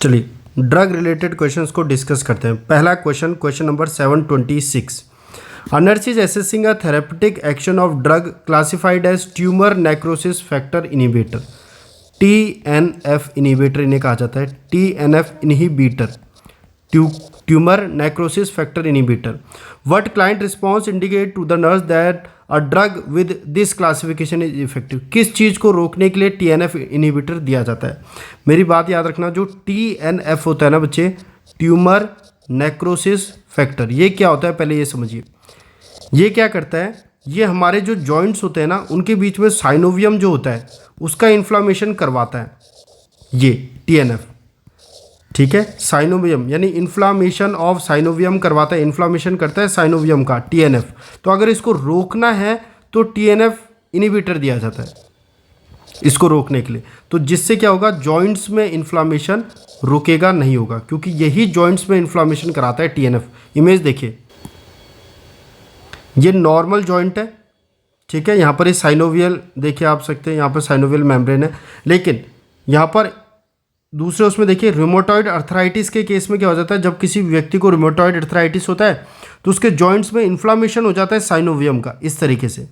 चलिए drug related questions को discuss करते हैं। पहला question number 726। A nurse is assessing a therapeutic action of drug classified as tumor necrosis factor inhibitor, TNF inhibitor इन्हें कहा जाता है, TNF inhibitor, tumor necrosis factor inhibitor. What client response indicate to the nurse that a drug with this classification is effective? किस चीज़ को रोकने के लिए TNF inhibitor दिया जाता है? मेरी बात याद रखना, जो TNF होता है ना बच्चे, ट्यूमर नेक्रोसिस फैक्टर, ये क्या होता है पहले ये समझिए। ये क्या करता है, ये हमारे जो जॉइंट्स होते हैं ना उनके बीच में साइनोवियम जो होता है उसका इन्फ्लामेशन करवाता है ये TNF, ठीक है। साइनोवियम यानी इन्फ्लामेशन ऑफ साइनोवियम करवाता है, इन्फ्लामेशन करता है साइनोवियम का TNF। तो अगर इसको रोकना है तो TNF इनहिबिटर दिया जाता है इसको रोकने के लिए। तो जिससे क्या होगा, जॉइंट्स में इन्फ्लामेशन रुकेगा नहीं होगा, क्योंकि यही जॉइंट्स में इन्फ्लामेशन कराता है TNF। इमेज देखिए, ये नॉर्मल जॉइंट है, ठीक है। यहाँ पर ये साइनोवियल देखिए आप सकते हैं, यहाँ पर साइनोवियल मेम्ब्रेन है। लेकिन यहाँ पर दूसरे उसमें देखिए, रूमेटॉइड अर्थराइटिस के केस में क्या हो जाता है, जब किसी व्यक्ति को रूमेटॉइड अर्थराइटिस होता है तो उसके जॉइंट्स में इन्फ्लामेशन हो जाता है साइनोवियम का इस तरीके से।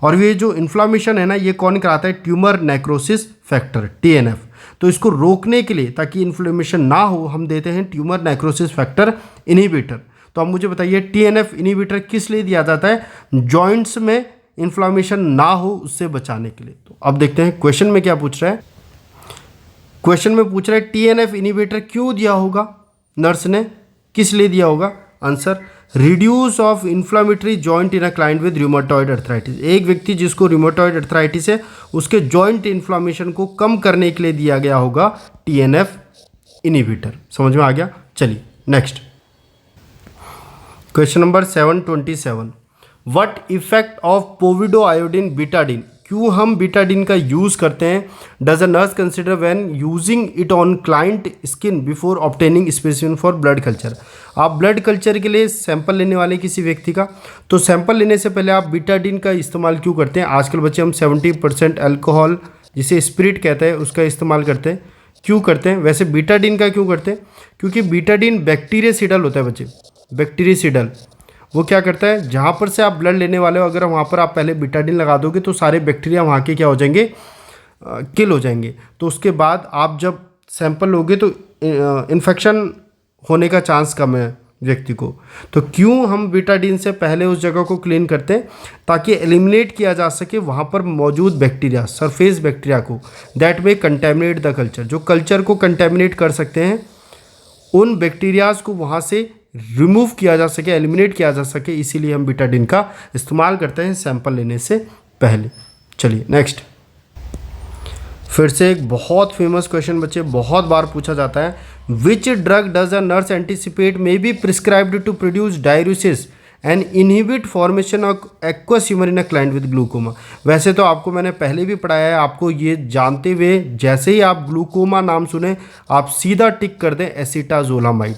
और ये जो इन्फ्लामेशन है ना, ये कौन कराता है, ट्यूमर नेक्रोसिस फैक्टर TNF। तो इसको रोकने के लिए, ताकि इन्फ्लेमेशन ना हो, हम देते हैं ट्यूमर नेक्रोसिस फैक्टर इनहिबिटर। तो अब मुझे बताइए TNF इनहिबिटर किस लिए दिया जाता है, जॉइंट्स में इन्फ्लामेशन ना हो उससे बचाने के लिए। तो अब देखते हैं क्वेश्चन में क्या पूछ रहा है। क्वेश्चन में पूछ रहा है TNF इनहिबिटर क्यों दिया होगा नर्स ने, किस लिए दिया होगा। Answer, reduce of inflammatory joint in a client with rheumatoid arthritis. एक व्यक्ति जिसको रूमेटॉइड अर्थराइटिस है उसके जॉइंट इन्फ्लामेशन को कम करने के लिए दिया गया होगा TNF इनहिबिटर। समझ में आ गया। चलिए next question number 727। What effect of povidone iodine Betadine, क्यों हम बीटाडीन का यूज़ करते हैं, does a nurse consider when using it on client skin before obtaining specimen for blood culture. आप ब्लड कल्चर के लिए सैंपल लेने वाले किसी व्यक्ति का, तो सैंपल लेने से पहले आप बीटाडीन का इस्तेमाल क्यों करते हैं। आजकल बच्चे हम 70% अल्कोहल जिसे स्पिरिट कहते हैं उसका इस्तेमाल करते हैं। क्यों करते हैं, वैसे बीटाडीन का क्यों करते हैं, क्योंकि बीटाडीन बैक्टीरियासिडल होता है बच्चे, बैक्टीरियासिडल। वो क्या करता है, जहाँ पर से आप ब्लड लेने वाले हो, अगर वहाँ पर आप पहले बीटाडीन लगा दोगे तो सारे बैक्टीरिया वहाँ के क्या हो जाएंगे, किल हो जाएंगे। तो उसके बाद आप जब सैंपल लोगे तो इन्फेक्शन होने का चांस कम है व्यक्ति को। तो क्यों हम बीटाडीन से पहले उस जगह को क्लीन करते हैं, ताकि एलिमिनेट किया जा सके वहाँ पर मौजूद बैक्टीरिया, सरफेस बैक्टीरिया को, दैट में कंटेमिनेट द कल्चर, जो कल्चर को कंटेमिनेट कर सकते हैं, उन बैक्टीरियाज को वहाँ से रिमूव किया जा सके, एलिमिनेट किया जा सके। इसीलिए हम बीटाडीन का इस्तेमाल करते हैं सैंपल लेने से पहले। चलिए नेक्स्ट, फिर से एक बहुत फेमस क्वेश्चन बच्चे, बहुत बार पूछा जाता है। Which drug does a nurse anticipate may be prescribed to produce diuresis and inhibit formation of aqueous humour in a client with glaucoma. वैसे तो आपको मैंने पहले भी पढ़ाया है, आपको ये जानते हुए जैसे ही आप ग्लूकोमा नाम सुने आप सीधा टिक कर दें एसिटाजोलामाइड,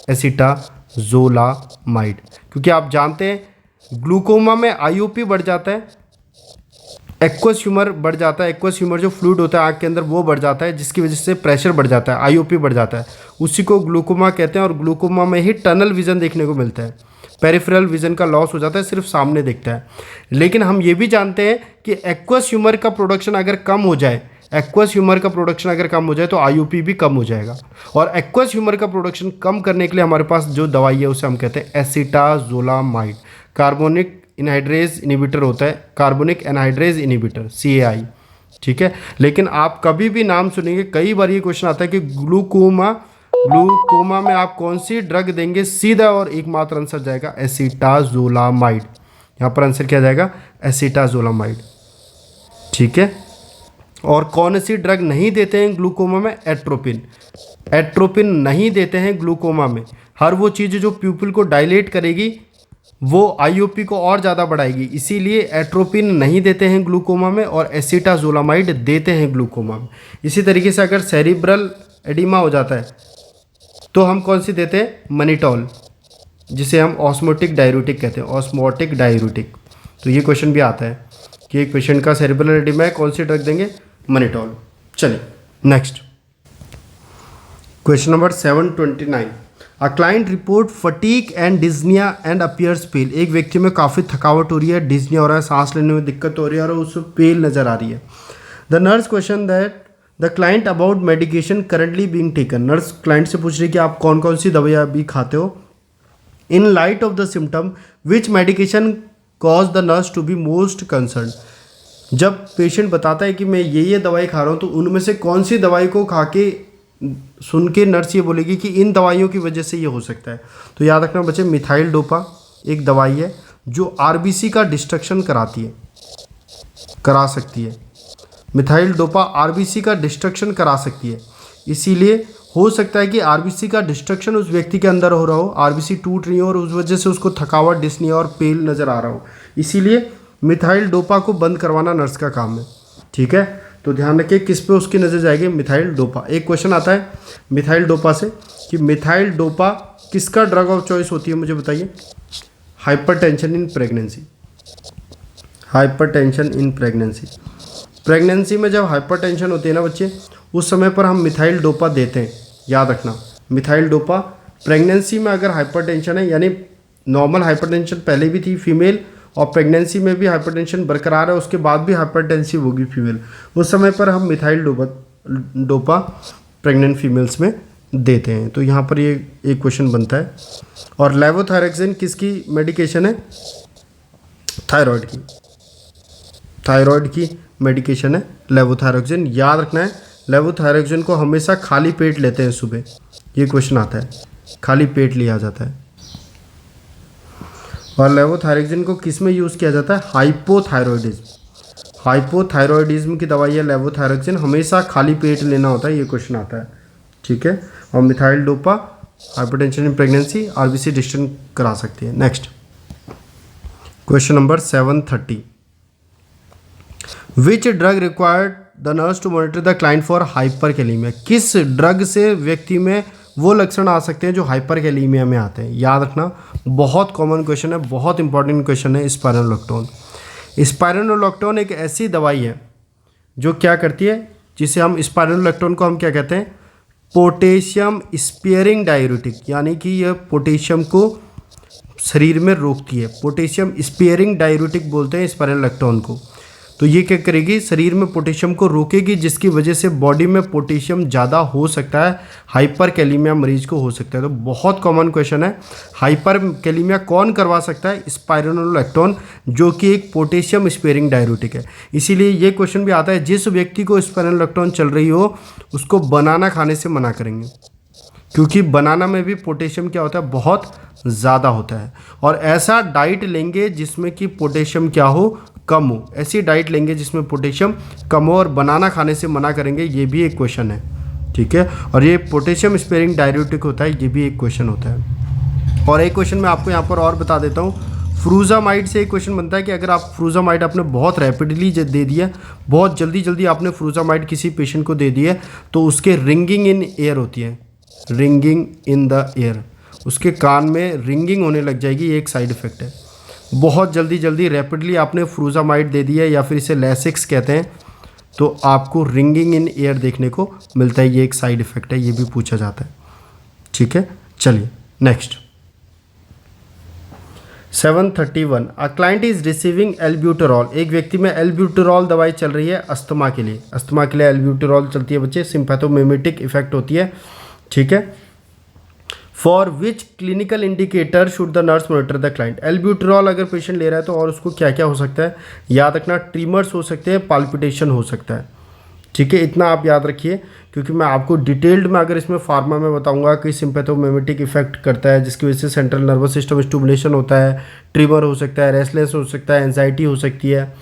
एसिटाजोलामाइड, क्योंकि आप जानते हैं ग्लूकोमा में IOP बढ़ जाता है, एक्वस ह्यूमर बढ़ जाता है, एक्वस ह्यूमर जो फ्लूइड होता है आँख के अंदर वो बढ़ जाता है, जिसकी वजह से प्रेशर बढ़ जाता है, IOP बढ़ जाता है, उसी को ग्लूकोमा कहते हैं। और ग्लूकोमा में ही टनल विजन देखने को मिलता है, पेरिफेरल विजन का लॉस हो जाता है, सिर्फ सामने दिखता है। लेकिन हम ये भी जानते हैं कि एक्वस ह्यूमर का प्रोडक्शन अगर कम हो जाए, एक्वस ह्यूमर का प्रोडक्शन अगर कम हो जाए तो IOP भी कम हो जाएगा। और एक्वस ह्यूमर का प्रोडक्शन कम करने के लिए हमारे पास जो दवाई है उसे हम कहते हैं एसिटाजोलामाइड, कार्बोनिक एनहाइड्रेज इनहिबिटर होता है, कार्बोनिक एनहाइड्रेज इनहिबिटर CAI, ठीक है। लेकिन आप कभी भी नाम सुनेंगे, कई बार ये क्वेश्चन आता है कि ग्लूकोमा में आप कौन सी ड्रग देंगे, सीधा और एकमात्र आंसर जाएगा एसिटाजोलामाइड। यहाँ पर आंसर क्या जाएगा, एसिटाजोलामाइड, ठीक है। और कौन सी ड्रग नहीं देते हैं ग्लूकोमा में, एट्रोपिन, एट्रोपिन नहीं देते हैं ग्लूकोमा में। हर वो चीज़ जो प्यूपिल को डायलेट करेगी वो IOP को और ज़्यादा बढ़ाएगी, इसीलिए एट्रोपिन नहीं देते हैं ग्लूकोमा में और एसिटाजोलामाइड देते हैं ग्लूकोमा में। इसी तरीके से अगर सेरिब्रल एडिमा हो जाता है तो हम कौन सी देते हैं, मनीटॉल, जिसे हम ऑस्मोटिक डाययूरेटिक कहते हैं, ऑस्मोटिक डाययूरेटिक। तो ये क्वेश्चन भी आता है कि एक पेशेंट का सेरिब्रल एडिमा है, कौन सी ड्रग देंगे, मनीटॉल। चलिए next question number 729, a client report fatigue and dyspnoea and appears pale. एक व्यक्ति में काफ़ी थकावट हो रही है, डिज्निया हो रहा है, सांस लेने में दिक्कत हो रही है और उसे पेल नज़र आ रही है। The nurse question that the client about medication currently being taken. Nurse client से पूछ रही है कि आप कौन कौन सी दवाई अभी खाते हो। In light of the symptom which medication cause the nurse to be most concern. जब पेशेंट बताता है कि मैं ये दवाई खा रहा हूँ, तो उनमें से कौन सी दवाई को खा के सुन के नर्स ये बोलेगी कि इन दवाइयों की वजह से ये हो सकता है। तो याद रखना बच्चे, मिथाइल डोपा एक दवाई है जो आरबीसी का डिस्ट्रक्शन करा सकती है। मिथाइल डोपा आरबीसी का डिस्ट्रक्शन करा सकती है, इसीलिए हो सकता है कि आरबीसी का डिस्ट्रक्शन उस व्यक्ति के अंदर हो रहा हो, आरबीसी टूट रही हो और उस वजह से उसको थकावट, डिस्निया और पेल नज़र आ रहा हो। इसीलिए मिथाइल डोपा को बंद करवाना नर्स का काम है। ठीक है, तो ध्यान रखिए किस पे उसकी नज़र जाएगी, मिथाइल डोपा। एक क्वेश्चन आता है मिथाइल डोपा से कि मिथाइल डोपा किसका ड्रग ऑफ चॉइस होती है, मुझे बताइए। Hypertension in pregnancy. Hypertension in pregnancy, pregnancy में जब हाइपरटेंशन होती है ना बच्चे, उस समय पर हम मिथाइल डोपा देते हैं। याद रखना, मिथाइल डोपा प्रेगनेंसी में अगर हाइपरटेंशन है, यानी नॉर्मल हाइपरटेंशन पहले भी थी फीमेल और प्रेगनेंसी में भी हाइपरटेंशन बरकरार है, उसके बाद भी हाइपरटेंसिव होगी फीमेल, उस समय पर हम मिथाइल डोपा प्रेग्नेंट फीमेल्स में देते हैं। तो यहाँ पर ये एक क्वेश्चन बनता है। और लेवोथायरक्सिन किसकी मेडिकेशन है, थायराइड की मेडिकेशन है लेवोथायरक्सिन। याद रखना है, लेवोथायरक्सिन को हमेशा खाली पेट लेते हैं सुबह, ये क्वेश्चन आता है, खाली पेट लिया जाता है। और लेवोथायरक्सिन को किस में यूज़ किया जाता है, हाइपोथायरॉयडिज्म की दवाई है लेवोथायरक्सिन, हमेशा खाली पेट लेना होता है, ये क्वेश्चन आता है। ठीक है, और methyldopa hypertension in pregnancy RBC distance करा सकती है। Next question number 730, which drug required the nurse to monitor the client for hyperkalemia. किस ड्रग से व्यक्ति में वो लक्षण आ सकते हैं जो हाइपरकैलेमिया में आते हैं। याद रखना, बहुत कॉमन क्वेश्चन है, बहुत इंपॉर्टेंट क्वेश्चन है। स्पाइरोनोलैक्टोन एक ऐसी दवाई है जो क्या करती है, जिसे हम स्पाइरोनोलैक्टोन को हम क्या कहते हैं, पोटेशियम स्पेयरिंग डाययूरेटिक, यानी कि यह पोटेशियम को शरीर में रोकती है। पोटेशियम स्पेयरिंग डाययूरेटिक बोलते हैं स्पाइरोनोलैक्टोन को। तो ये क्या करेगी, शरीर में पोटेशियम को रोकेगी, जिसकी वजह से बॉडी में पोटेशियम ज़्यादा हो सकता है, हाइपरकैलेमिया मरीज को हो सकता है। तो बहुत कॉमन क्वेश्चन है, हाइपरकैलेमिया कौन करवा सकता है, स्पाइरोनोलैक्टोन, जो कि एक पोटेशियम स्पेयरिंग डाययूरेटिक है। इसीलिए ये क्वेश्चन भी आता है, जिस व्यक्ति को स्पाइरोनोलैक्टोन चल रही हो उसको बनाना खाने से मना करेंगे, क्योंकि बनाना में भी पोटेशियम क्या होता है, बहुत ज़्यादा होता है। और ऐसा डाइट लेंगे जिसमें कि पोटेशियम क्या हो, कम हो, ऐसी डाइट लेंगे जिसमें पोटेशियम कम हो, और बनाना खाने से मना करेंगे, ये भी एक क्वेश्चन है। ठीक है, और ये पोटेशियम स्पेयरिंग डाययूरेटिक होता है, ये भी एक क्वेश्चन होता है। और एक क्वेश्चन मैं आपको यहाँ पर और बता देता हूँ, फ्रूजामाइड से एक क्वेश्चन बनता है कि अगर आप फ्रूजामाइड आपने बहुत रैपिडली दे दिया, बहुत जल्दी आपने फ्रूजामाइड किसी पेशेंट को दे दिया, तो उसके रिंगिंग इन एयर होती है, रिंगिंग इन द एयर, उसके कान में रिंगिंग होने लग जाएगी, ये एक साइड इफ़ेक्ट है। बहुत जल्दी रैपिडली आपने फ्रूजामाइड दे दिया, या फिर इसे लेसिक्स कहते हैं, तो आपको रिंगिंग इन एयर देखने को मिलता है, ये एक साइड इफ़ेक्ट है, ये भी पूछा जाता है। ठीक है, चलिए next 731, a client is receiving albuterol. एक व्यक्ति में एल्ब्यूटेरॉल दवाई चल रही है अस्थमा के लिए। अस्थमा के लिए एल्ब्यूटेरॉल चलती है बच्चे, सिम्पैथोमिमेटिक इफेक्ट होती है। ठीक है, for which clinical indicator should the nurse monitor the client. Albuterol अगर पेशेंट ले रहा है तो और उसको क्या क्या हो सकता है, याद रखना, ट्रीमर्स हो सकते हैं, पाल्पिटेशन हो सकता है। ठीक है, इतना आप याद रखिए, क्योंकि मैं आपको डिटेल्ड में अगर इसमें फार्मा में बताऊंगा कि सिम्पैथोमिमेटिक इफेक्ट करता है, जिसकी वजह से सेंट्रल नर्वस सिस्टम स्टिमुलेशन होता है, ट्रिमर हो सकता है, रेस्टलेस हो सकता है, एंजाइटी हो सकती है।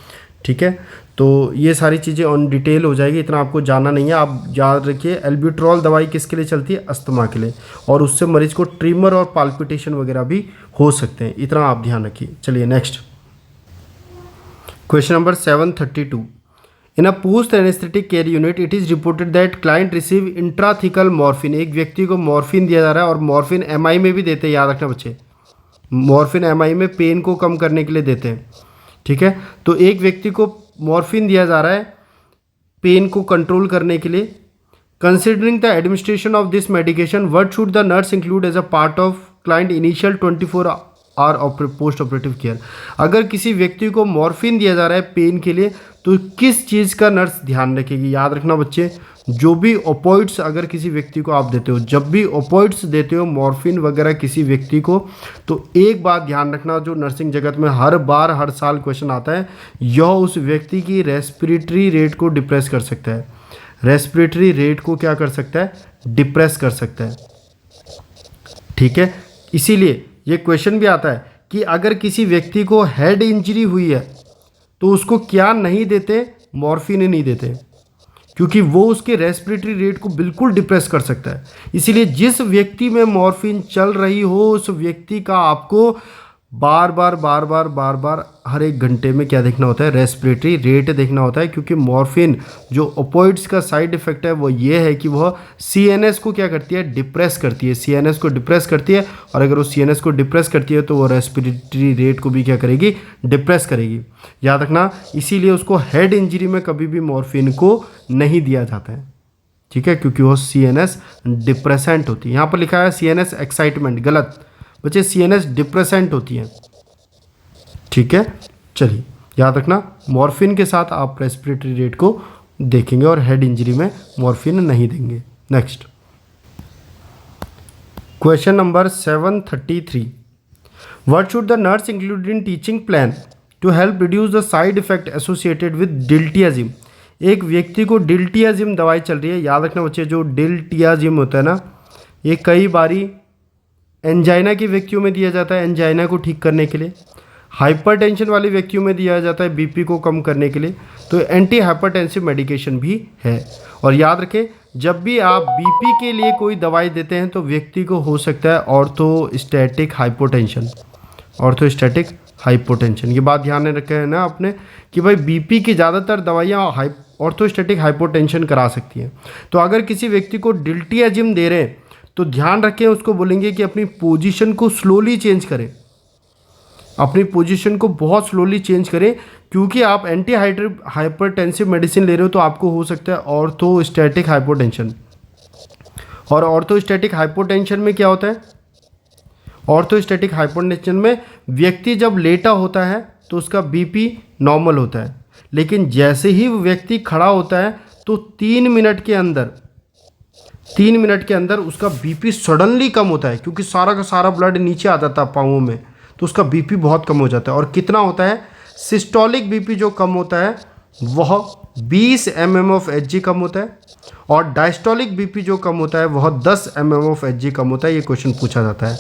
ठीक है, तो ये सारी चीज़ें ऑन डिटेल हो जाएगी, इतना आपको जानना नहीं है। आप याद रखिए, एल्ब्यूटेरॉल दवाई किसके लिए चलती है, अस्थमा के लिए, और उससे मरीज को ट्रिमर और पाल्पिटेशन वगैरह भी हो सकते हैं, इतना आप ध्यान रखिए। चलिए next question number 732, in a post anaesthetic care unit it is reported that client receive intrathecal morphine. एक व्यक्ति को मॉर्फिन दिया जा रहा है, और मॉर्फिन एमआई में भी देते हैं, याद रखना बच्चे, मॉर्फिन एमआई में पेन को कम करने के लिए देते हैं। ठीक है, तो एक व्यक्ति को मॉर्फिन दिया जा रहा है पेन को कंट्रोल करने के लिए, considering the administration of this medication what should the nurse include as a part of client initial 24 hour post operative care. अगर किसी व्यक्ति को मॉर्फिन दिया जा रहा है पेन के लिए तो किस चीज़ का नर्स ध्यान रखेगी। याद रखना बच्चे, जो भी ओपोइड्स अगर किसी व्यक्ति को आप देते हो, जब भी ओपोइड्स देते हो मॉर्फिन वगैरह किसी व्यक्ति को, तो एक बात ध्यान रखना जो नर्सिंग जगत में हर बार हर साल क्वेश्चन आता है, यह उस व्यक्ति की रेस्पिरेटरी रेट को डिप्रेस कर सकता है। रेस्पिरेटरी रेट को क्या कर सकता है, डिप्रेस कर सकता है। ठीक है, इसीलिए ये क्वेश्चन भी आता है कि अगर किसी व्यक्ति को हेड इंजरी हुई है तो उसको क्या नहीं देते, मॉर्फिन नहीं देते, क्योंकि वो उसके रेस्पिरेटरी रेट को बिल्कुल डिप्रेस कर सकता है। इसीलिए जिस व्यक्ति में मॉर्फिन चल रही हो उस व्यक्ति का आपको बार बार हर एक घंटे में क्या देखना होता है, रेस्पिरेटरी रेट देखना होता है, क्योंकि मॉर्फिन जो ओपोइड्स का साइड इफेक्ट है वो ये है कि वह सीएनएस को क्या करती है, डिप्रेस करती है। सीएनएस को डिप्रेस करती है, और अगर वो सीएनएस को डिप्रेस करती है तो वो रेस्पिरेटरी रेट को भी क्या करेगी, डिप्रेस करेगी। याद रखना, इसीलिए उसको हेड इंजरी में कभी भी मॉर्फिन को नहीं दिया जाता है। ठीक है, क्योंकि वो सीएनएस डिप्रेसेंट होती है। यहाँ पर लिखा है सीएनएस एक्साइटमेंट, गलत बच्चे, सीएनएस डिप्रेसेंट होती है। ठीक है, चलिए याद रखना, मॉर्फिन के साथ आप रेस्पिरेटरी रेट को देखेंगे और हेड इंजरी में मॉर्फिन नहीं देंगे। Next question number 733, what should the nurse include in teaching plan to help reduce the side effect associated with diltiazem. एक व्यक्ति को डिल्टियाजिम दवाई चल रही है। याद रखना बच्चे, जो डिल्टियाजिम होता है ना, ये कई बारी एंजाइना के व्यक्तियों में दिया जाता है, एंजाइना को ठीक करने के लिए। हाइपरटेंशन वाले व्यक्तियों में दिया जाता है बीपी को कम करने के लिए। तो एंटी हाइपरटेंसिव मेडिकेशन भी है। और याद रखें, जब भी आप बीपी के लिए कोई दवाई देते हैं तो व्यक्ति को हो सकता है ऑर्थोस्टैटिक हाइपोटेंशन। ऑर्थोस्टैटिक हाइपोटेंशन, ये बात ध्यान में रखें ना आपने कि भाई बीपी की ज़्यादातर दवाइयाँ ऑर्थोस्टैटिक हाइपोटेंशन करा सकती हैं। तो अगर किसी व्यक्ति को डिल्टियाजिम दे रहे हैं तो ध्यान रखें, उसको बोलेंगे कि अपनी पोजीशन को स्लोली चेंज करें, अपनी पोजीशन को बहुत स्लोली चेंज करें, क्योंकि आप एंटी हाइपरटेंसिव मेडिसिन ले रहे हो तो आपको हो सकता है ऑर्थोस्टैटिक हाइपोटेंशन। और ऑर्थोस्टैटिक हाइपोटेंशन में क्या होता है, ऑर्थोस्टैटिक हाइपोटेंशन में व्यक्ति जब लेटा होता है तो उसका बीपी नॉर्मल होता है, लेकिन जैसे ही व्यक्ति खड़ा होता है तो 3 मिनट के अंदर उसका बीपी सडनली कम होता है, क्योंकि सारा का सारा ब्लड नीचे आ जाता है पाँवों में, तो उसका बीपी बहुत कम हो जाता है। और कितना होता है, सिस्टोलिक बीपी जो कम होता है वह 20 mm of Hg कम होता है, और डायस्टोलिक बीपी जो कम होता है वह 10 mm of Hg कम होता है। ये क्वेश्चन पूछा जाता है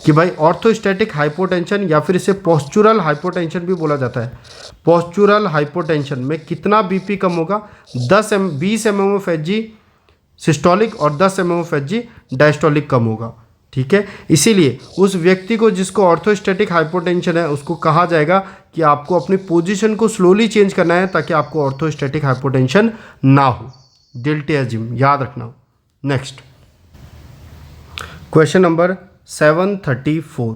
कि भाई ऑर्थोस्टैटिक हाइपोटेंशन या फिर इसे पोस्चुरल हाइपोटेंशन भी बोला जाता है। पोस्चुरल हाइपोटेंशन में कितना बीपी कम होगा, 20 mm of Hg सिस्टोलिक और 10 mm of Hg डायस्टोलिक कम होगा। ठीक है, इसीलिए उस व्यक्ति को जिसको ऑर्थोस्टैटिक हाइपोटेंशन है उसको कहा जाएगा कि आपको अपनी पोजीशन को स्लोली चेंज करना है ताकि आपको ऑर्थोस्टैटिक हाइपोटेंशन ना हो। डिल्टियाजिम याद रखना। नेक्स्ट क्वेश्चन नंबर 734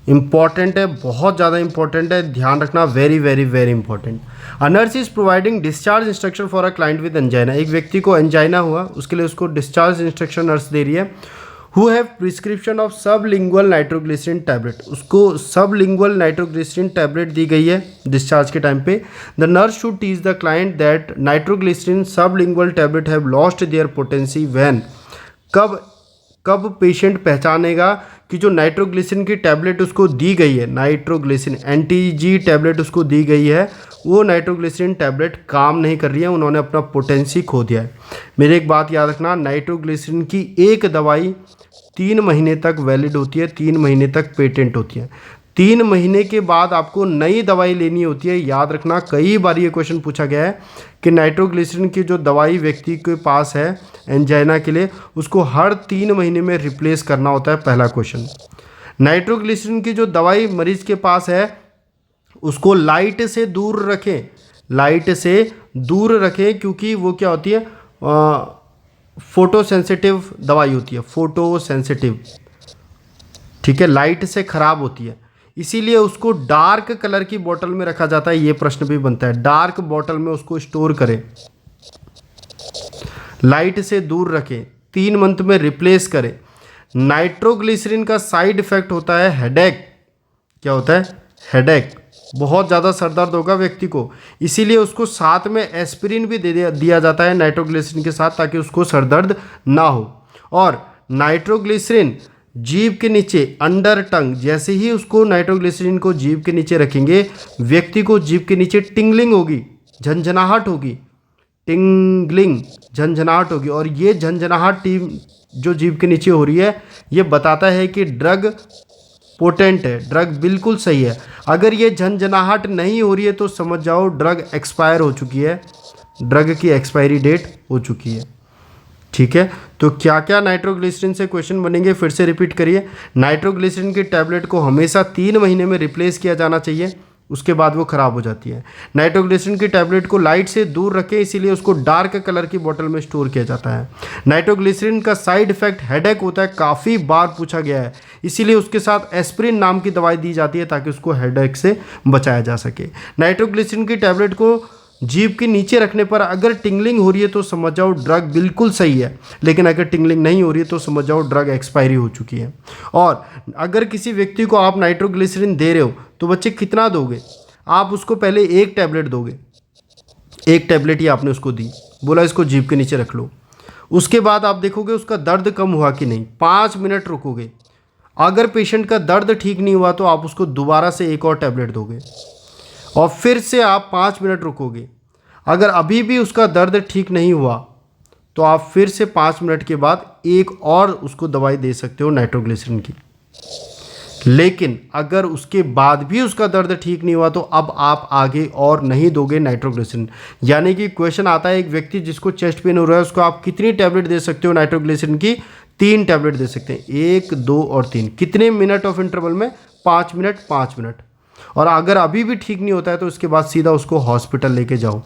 इंपॉर्टेंट है, बहुत ज़्यादा इंपॉर्टेंट है, ध्यान रखना, very very very important. A nurse is providing discharge instruction for a client with angina. एक व्यक्ति को एंजाइना हुआ, उसके लिए उसको डिस्चार्ज इंस्ट्रक्शन नर्स दे रही है। Who have prescription of sublingual nitroglycerin tablet, उसको सबलिंगुअल नाइट्रोग्लिसरीन टैबलेट दी गई है डिस्चार्ज के टाइम पे। The nurse should teach the client that nitroglycerin sublingual tablet have lost their potency when. कब पेशेंट पहचानेगा कि जो नाइट्रोग्लिसरीन की टैबलेट उसको दी गई है, नाइट्रोग्लिसरीन एंटीजी टैबलेट उसको दी गई है, वो नाइट्रोग्लिसरीन टैबलेट काम नहीं कर रही है, उन्होंने अपना पोटेंसी खो दिया है। मेरी एक बात याद रखना, नाइट्रोग्लिसरीन की एक दवाई 3 महीने तक वैलिड होती है, 3 महीने तक पेटेंट होती है। 3 महीने के बाद आपको नई दवाई लेनी होती है। याद रखना, कई बार ये क्वेश्चन पूछा गया है कि नाइट्रोग्लिसरीन की जो दवाई व्यक्ति के पास है एंजाइना के लिए, उसको हर 3 महीने में रिप्लेस करना होता है। पहला क्वेश्चन। नाइट्रोग्लिसरीन की जो दवाई मरीज के पास है उसको लाइट से दूर रखें, लाइट से दूर रखें, क्योंकि वो क्या होती है, फोटो सेंसिटिव दवाई होती है, फोटो सेंसिटिव। ठीक है, लाइट से ख़राब होती है, इसीलिए उसको डार्क कलर की बोतल में रखा जाता है। ये प्रश्न भी बनता है, डार्क बोतल में उसको स्टोर करें। लाइट से दूर रखें, 3 मंथ में रिप्लेस करें। नाइट्रोग्लिसरीन का साइड इफेक्ट होता है हेडेक। क्या होता है? हेडेक। बहुत ज़्यादा सर दर्द होगा व्यक्ति को, इसीलिए उसको साथ में एस्पिरिन भी दिया जाता है नाइट्रोग्लिसरीन के साथ, ताकि उसको सर दर्द ना हो। और नाइट्रोग्लिसरीन जीभ के नीचे, अंडर टंग, जैसे ही उसको नाइट्रोग्लिसरीन को जीभ के नीचे रखेंगे, व्यक्ति को जीभ के नीचे टिंगलिंग होगी, झंझनाहट होगी, टिंगलिंग, झंझनाहट होगी। और ये झंझनाहट जो जीभ के नीचे हो रही है, ये बताता है कि ड्रग पोटेंट है, ड्रग बिल्कुल सही है। अगर ये झंझनाहट नहीं हो रही है तो समझ जाओ ड्रग एक्सपायर हो चुकी है, ड्रग की एक्सपायरी डेट हो चुकी है। ठीक है, तो क्या क्या नाइट्रोग्लिसरीन से क्वेश्चन बनेंगे, फिर से रिपीट करिए। नाइट्रोग्लिसरीन की टैबलेट को हमेशा 3 महीने में रिप्लेस किया जाना चाहिए, उसके बाद वो ख़राब हो जाती है। नाइट्रोग्लिसरीन की टैबलेट को लाइट से दूर रखें, इसीलिए उसको डार्क कलर की बोतल में स्टोर किया जाता है। नाइट्रोग्लिसरीन का साइड इफेक्ट हेडेक होता है, काफ़ी बार पूछा गया है, इसीलिए उसके साथ एस्पिरिन नाम की दवाई दी जाती है ताकि उसको हेडेक से बचाया जा सके। नाइट्रोग्लिसरीन की टैबलेट को जीभ के नीचे रखने पर अगर टिंगलिंग हो रही है तो समझ जाओ ड्रग बिल्कुल सही है, लेकिन अगर टिंगलिंग नहीं हो रही है तो समझ जाओ ड्रग एक्सपायरी हो चुकी है। और अगर किसी व्यक्ति को आप नाइट्रोग्लिसरीन दे रहे हो तो बच्चे कितना दोगे? आप उसको पहले 1 टैबलेट दोगे, 1 टैबलेट ही आपने उसको दी, बोला इसको जीभ के नीचे रख लो। उसके बाद आप देखोगे उसका दर्द कम हुआ कि नहीं, 5 मिनट रुकोगे। अगर पेशेंट का दर्द ठीक नहीं हुआ तो आप उसको दोबारा से 1 और टैबलेट दोगे, और फिर से आप 5 मिनट रुकोगे। अगर अभी भी उसका दर्द ठीक नहीं हुआ तो आप फिर से 5 मिनट के बाद 1 और उसको दवाई दे सकते हो नाइट्रोग्लिसरीन की। लेकिन अगर उसके बाद भी उसका दर्द ठीक नहीं हुआ तो अब आप आगे और नहीं दोगे नाइट्रोग्लिसरीन। यानी कि क्वेश्चन आता है, एक व्यक्ति जिसको चेस्ट पेन हो रहा है उसको आप कितनी टैबलेट दे सकते हो नाइट्रोग्लिसरीन की? 3 टैबलेट दे सकते हैं, 1, 2 और 3। कितने मिनट ऑफ इंटरवल में? 5 मिनट, 5 मिनट। और अगर अभी भी ठीक नहीं होता है तो उसके बाद सीधा उसको हॉस्पिटल लेके जाओ,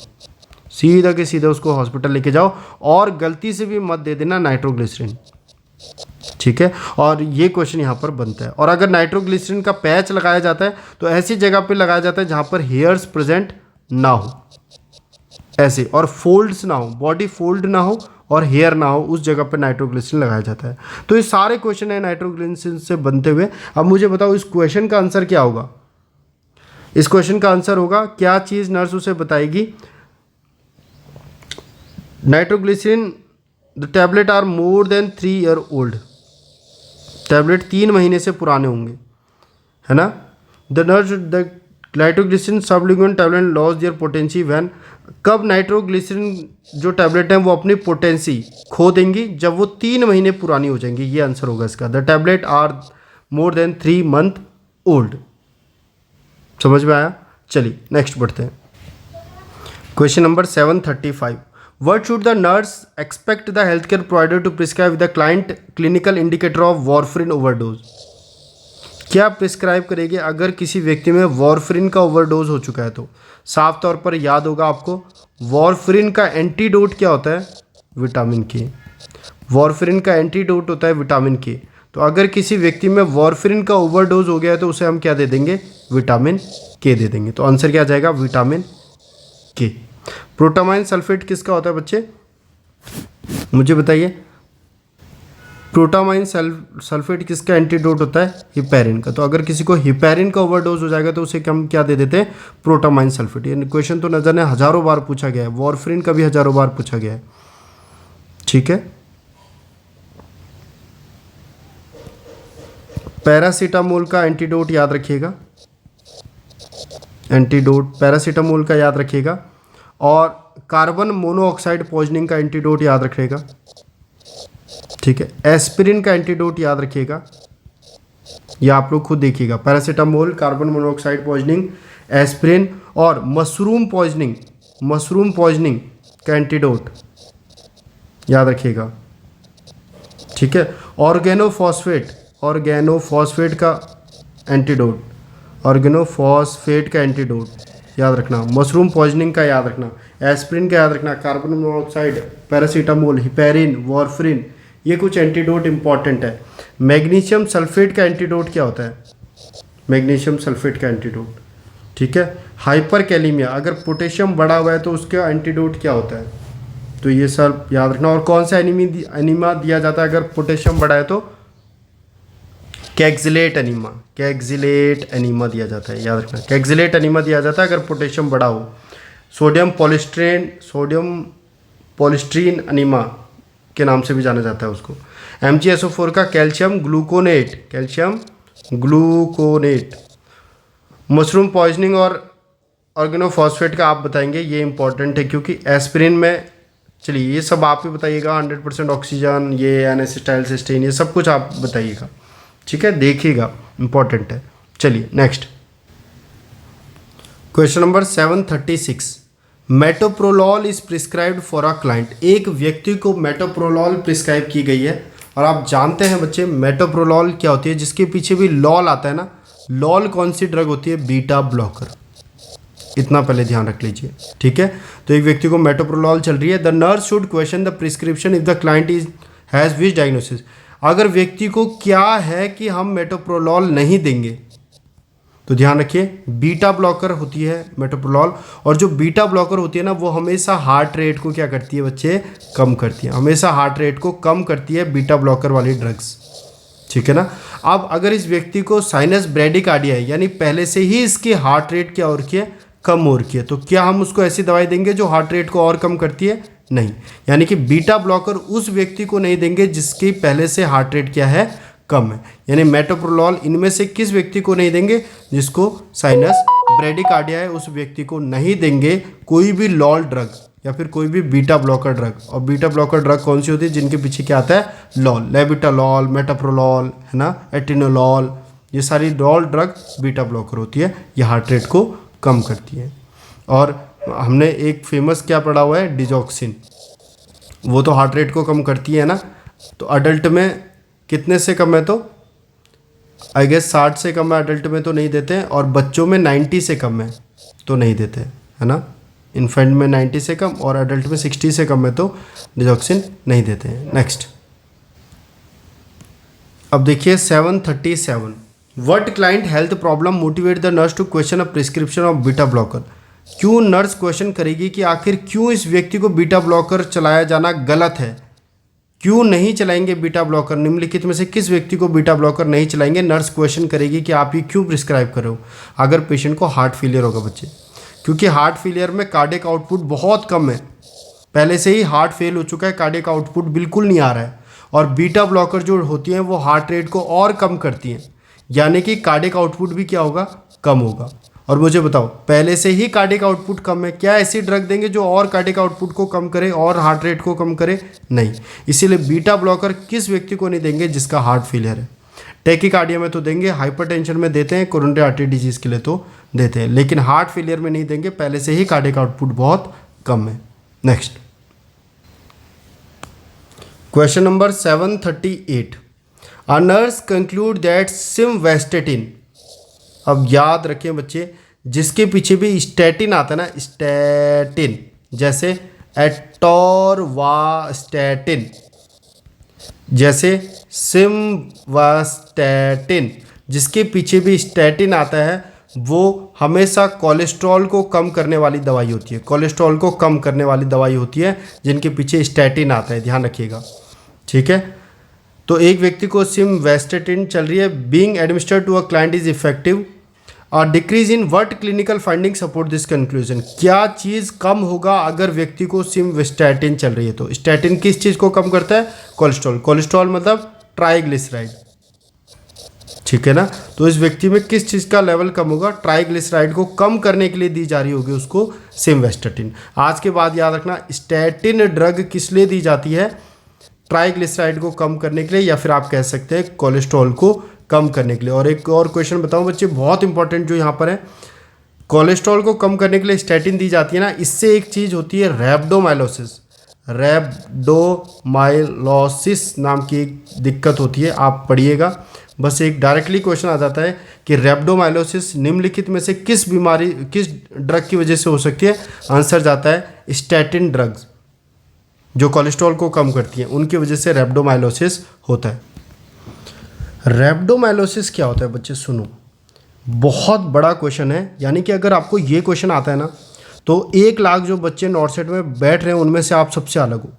सीधा के सीधा उसको हॉस्पिटल लेके जाओ, और गलती से भी मत दे देना नाइट्रोग्लिसरीन। ठीक है, और ये क्वेश्चन यहाँ पर बनता है। और अगर नाइट्रोग्लिसरीन का पैच लगाया जाता है तो ऐसी जगह पे लगाया जाता है जहाँ पर हेयर्स प्रेजेंट ना हो, ऐसे, और फोल्ड्स ना हो, बॉडी फोल्ड ना हो और हेयर ना हो, उस जगह पर नाइट्रोग्लिसरीन लगाया जाता है। तो ये सारे क्वेश्चन है नाइट्रोग्लिसरीन से बनते हुए। अब मुझे बताओ इस क्वेश्चन का आंसर क्या होगा? इस क्वेश्चन का आंसर होगा, क्या चीज़ नर्स उसे बताएगी? Nitroglycerin the tablet are more than 3 year old. Tablet 3 महीने से पुराने होंगे, है ना। The nitroglycerin sublingual tablet loss their potency when. कब नाइट्रोग्लिसरीन जो टैबलेट है वो अपनी पोटेंसी खो देंगी? जब वो 3 महीने पुरानी हो जाएंगी, ये आंसर होगा इसका। The tablet are more than 3 month old. समझ में आया? चलिए नेक्स्ट बढ़ते हैं। Question number 735, What should the nurse expect the healthcare provider to prescribe with the client clinical indicator of warfarin overdose? क्या प्रिस्क्राइब करेगी अगर किसी व्यक्ति में वॉरफरिन का ओवरडोज हो चुका है? तो साफ तौर पर याद होगा आपको, वॉरफरिन का एंटीडोट क्या होता है? विटामिन के। वॉरफरिन का एंटीडोट होता है विटामिन के। तो अगर किसी व्यक्ति में वॉरफरिन का ओवरडोज हो गया है तो उसे हम क्या दे देंगे? विटामिन के दे देंगे। तो आंसर क्या आ जाएगा? विटामिन के। प्रोटामाइन सल्फेट किसका होता है बच्चे? मुझे बताइए, प्रोटामाइन सल्फेट किसका एंटीडोट होता है? हिपैरिन का। तो अगर किसी को हिपैरिन का ओवरडोज हो जाएगा तो उसे हम क्या दे देते हैं? Protamine sulphate. ये क्वेश्चन तो नजर ने हजारों बार पूछा गया है, वॉरफरिन का भी हजारों बार पूछा गया है। ठीक है, पैरासीटामोल का एंटीडोट याद रखिएगा, एंटीडोट पैरासीटामोल का याद रखिएगा, और कार्बन मोनोऑक्साइड पॉइजनिंग का एंटीडोट याद रखिएगा। ठीक है, एस्पिरिन का एंटीडोट याद रखिएगा, या आप लोग खुद देखिएगा। Paracetamol, carbon monoxide poisoning, aspirin, और मशरूम पॉइजनिंग का एंटीडोट याद रखिएगा। ठीक है, ऑर्गेनोफॉस्फेट का एंटीडोट, ऑर्गेनोफॉस्फेट का एंटीडोट याद रखना, मशरूम पॉइजनिंग का याद रखना, एस्पिरिन का याद रखना, carbon monoxide, paracetamol, heparin, warfarin, ये कुछ एंटीडोट इंपॉर्टेंट है। मैग्नीशियम सल्फेट का एंटीडोट क्या होता है? मैग्नीशियम सल्फेट का एंटीडोट। ठीक है, हाइपर कैलीमिया, अगर पोटेशियम बढ़ा हुआ है तो उसका एंटीडोट क्या होता है? तो ये सब याद रखना। और कौन सा एनीमा दिया जाता है अगर पोटेशियम बढ़ा है तो? कैक्सिलेट एनीमा दिया जाता है, याद रखना। कैक्सिलेट एनीमा दिया जाता है अगर पोटेशियम बढ़ा हो। सोडियम पॉलिस्ट्रीन एनीमा के नाम से भी जाना जाता है उसको। MgSO4 का कैल्शियम ग्लूकोनेट। मशरूम पॉइजनिंग और ऑर्गेनोफॉस्फेट का आप बताएंगे, ये इंपॉर्टेंट है क्योंकि एस्पिरिन में, चलिए ये सब आप ही बताइएगा। 100% ऑक्सीजन, ये N-एसिटाइलसिस्टीन, ये सब कुछ आप बताइएगा, ठीक है, देखिएगा, इंपॉर्टेंट है। चलिए next question number 736। Metoprolol is prescribed for a client. एक व्यक्ति को मेटोप्रोलॉल प्रिस्क्राइब की गई है और आप जानते हैं बच्चे मेटोप्रोलॉल क्या होती है, जिसके पीछे भी लॉल आता है ना। लॉल कौन सी ड्रग होती है? Beta blocker. इतना पहले ध्यान रख लीजिए, ठीक है। तो एक व्यक्ति को मेटोप्रोलॉल चल रही है। The nurse should question the prescription if the client is has which diagnosis. अगर व्यक्ति को क्या है कि हम मेटोप्रोलॉल नहीं देंगे, तो ध्यान रखिए बीटा ब्लॉकर होती है मेटोप्रोलॉल। और जो बीटा ब्लॉकर होती है ना, वो हमेशा हार्ट रेट को क्या करती है बच्चे? कम करती है। हमेशा हार्ट रेट को कम करती है बीटा ब्लॉकर वाली ड्रग्स, ठीक है ना। अब अगर इस व्यक्ति को साइनस ब्रेडिकार्डिया है, यानी पहले से ही इसकी हार्ट रेट क्या हो रखी है? कम हो रखी है, तो क्या हम उसको ऐसी दवाई देंगे जो हार्ट रेट को और कम करती है? नहीं। यानी कि बीटा ब्लॉकर उस व्यक्ति को नहीं देंगे जिसकी पहले से हार्ट रेट क्या है? कम है। यानी मेटोप्रोलॉल इनमें से किस व्यक्ति को नहीं देंगे? जिसको साइनस ब्रेडिकार्डिया है, उस व्यक्ति को नहीं देंगे कोई भी लॉल ड्रग या फिर कोई भी बीटा ब्लॉकर ड्रग। और बीटा ब्लॉकर ड्रग कौन सी होती है? जिनके पीछे क्या आता है? लॉल। लेबिटालॉल, मेटाप्रोलॉल, है ना, एटिनोलॉल, ये सारी लॉल ड्रग बीटा ब्लॉकर होती है। ये हार्ट रेट को कम करती है। और हमने एक फेमस क्या पढ़ा हुआ है? डिजॉक्सिन, वो तो हार्ट रेट को कम करती है ना। तो अडल्ट में कितने से कम है? तो आई गेस 60 से कम है अडल्ट में तो नहीं देते हैं, और बच्चों में 90 से कम है तो नहीं देते हैं, है ना। इन्फेंट में 90 से कम और अडल्ट में 60 से कम है तो डिजॉक्सिन नहीं देते हैं। नेक्स्ट अब देखिए 737। What client health problem motivate the nurse to question a prescription of beta blocker. क्यों नर्स क्वेश्चन करेगी कि आखिर क्यों इस व्यक्ति को बीटा ब्लॉकर चलाया जाना गलत है? क्यों नहीं चलाएंगे बीटा ब्लॉकर? निम्नलिखित में से किस व्यक्ति को बीटा ब्लॉकर नहीं चलाएंगे? नर्स क्वेश्चन करेगी कि आप ये क्यों प्रिस्क्राइब कर रहे हो। अगर पेशेंट को हार्ट फेलियर होगा बच्चे, क्योंकि हार्ट फेलियर में कार्डियक आउटपुट बहुत कम है, पहले से ही हार्ट फेल हो चुका है, कार्डियक आउटपुट बिल्कुल नहीं आ रहा है। और बीटा ब्लॉकर जो होती हैं वो हार्ट रेट को और कम करती हैं, यानी कि कार्डियक आउटपुट भी क्या होगा? कम होगा। और मुझे बताओ, पहले से ही कार्डियक आउटपुट कम है, क्या ऐसी ड्रग देंगे जो और कार्डियक आउटपुट को कम करे और हार्ट रेट को कम करे? नहीं। इसीलिए बीटा ब्लॉकर किस व्यक्ति को नहीं देंगे? जिसका हार्ट फेलियर है। टैकीकार्डिया में तो देंगे, हाइपरटेंशन में देते हैं, कोरोनरी आर्टरी डिजीज़ के लिए तो देते हैं, लेकिन हार्ट फेलियर में नहीं देंगे, पहले से ही कार्डियक आउटपुट बहुत कम है। Next question number 738। A nurse conclude that simvastatin. अब याद रखें बच्चे, जिसके पीछे भी स्टैटिन आता है ना, स्टैटिन, जैसे एटोरवास्टैटिन, जैसे सिमवास्टैटिन, जिसके पीछे भी स्टैटिन आता है वो हमेशा कोलेस्ट्रॉल को कम करने वाली दवाई होती है। कोलेस्ट्रॉल को कम करने वाली दवाई होती है जिनके पीछे स्टैटिन आता है, ध्यान रखिएगा, ठीक है। तो एक व्यक्ति को सिमवेस्टेटिन चल रही है, being administered to a client is effective. और decrease in what clinical finding support this conclusion. क्या चीज़ कम होगा अगर व्यक्ति को सिमवेस्टेटिन चल रही है? तो स्टैटिन किस चीज़ को कम करता है? कोलेस्ट्रॉल। कोलेस्ट्रॉल मतलब ट्राइग्लिसराइड, ठीक है ना। तो इस व्यक्ति में किस चीज़ का लेवल कम होगा? ट्राइग्लिसराइड को कम करने के लिए दी जा रही होगी उसको सिमवेस्टेटिन। आज के बाद याद रखना, स्टैटिन ड्रग किस लिए दी जाती है? ट्राइग्लिसराइड को कम करने के लिए, या फिर आप कह सकते हैं कोलेस्ट्रॉल को कम करने के लिए। और एक और क्वेश्चन बताऊं बच्चे, बहुत इंपॉर्टेंट जो यहाँ पर है, कोलेस्ट्रॉल को कम करने के लिए स्टैटिन दी जाती है ना, इससे एक चीज़ होती है रैप्डोमाइलोसिस। रैप्डोमाइलोसिस नाम की एक दिक्कत होती है, आप पढ़िएगा। बस एक डायरेक्टली क्वेश्चन आ जाता है कि रैप्डोमाइलोसिस निम्नलिखित में से किस बीमारी, किस ड्रग की वजह से हो सकती है? आंसर जाता है स्टैटिन ड्रग्स, जो कोलेस्ट्रॉल को कम करती हैं, उनकी वजह से रैप्डोमाइलोसिस होता है। रैप्डोमाइलोसिस क्या होता है बच्चे? सुनो, बहुत बड़ा क्वेश्चन है। यानी कि अगर आपको ये क्वेश्चन आता है ना, तो 1 लाख जो बच्चे नॉर्सेट में बैठ रहे हैं उनमें से आप सबसे अलग हो।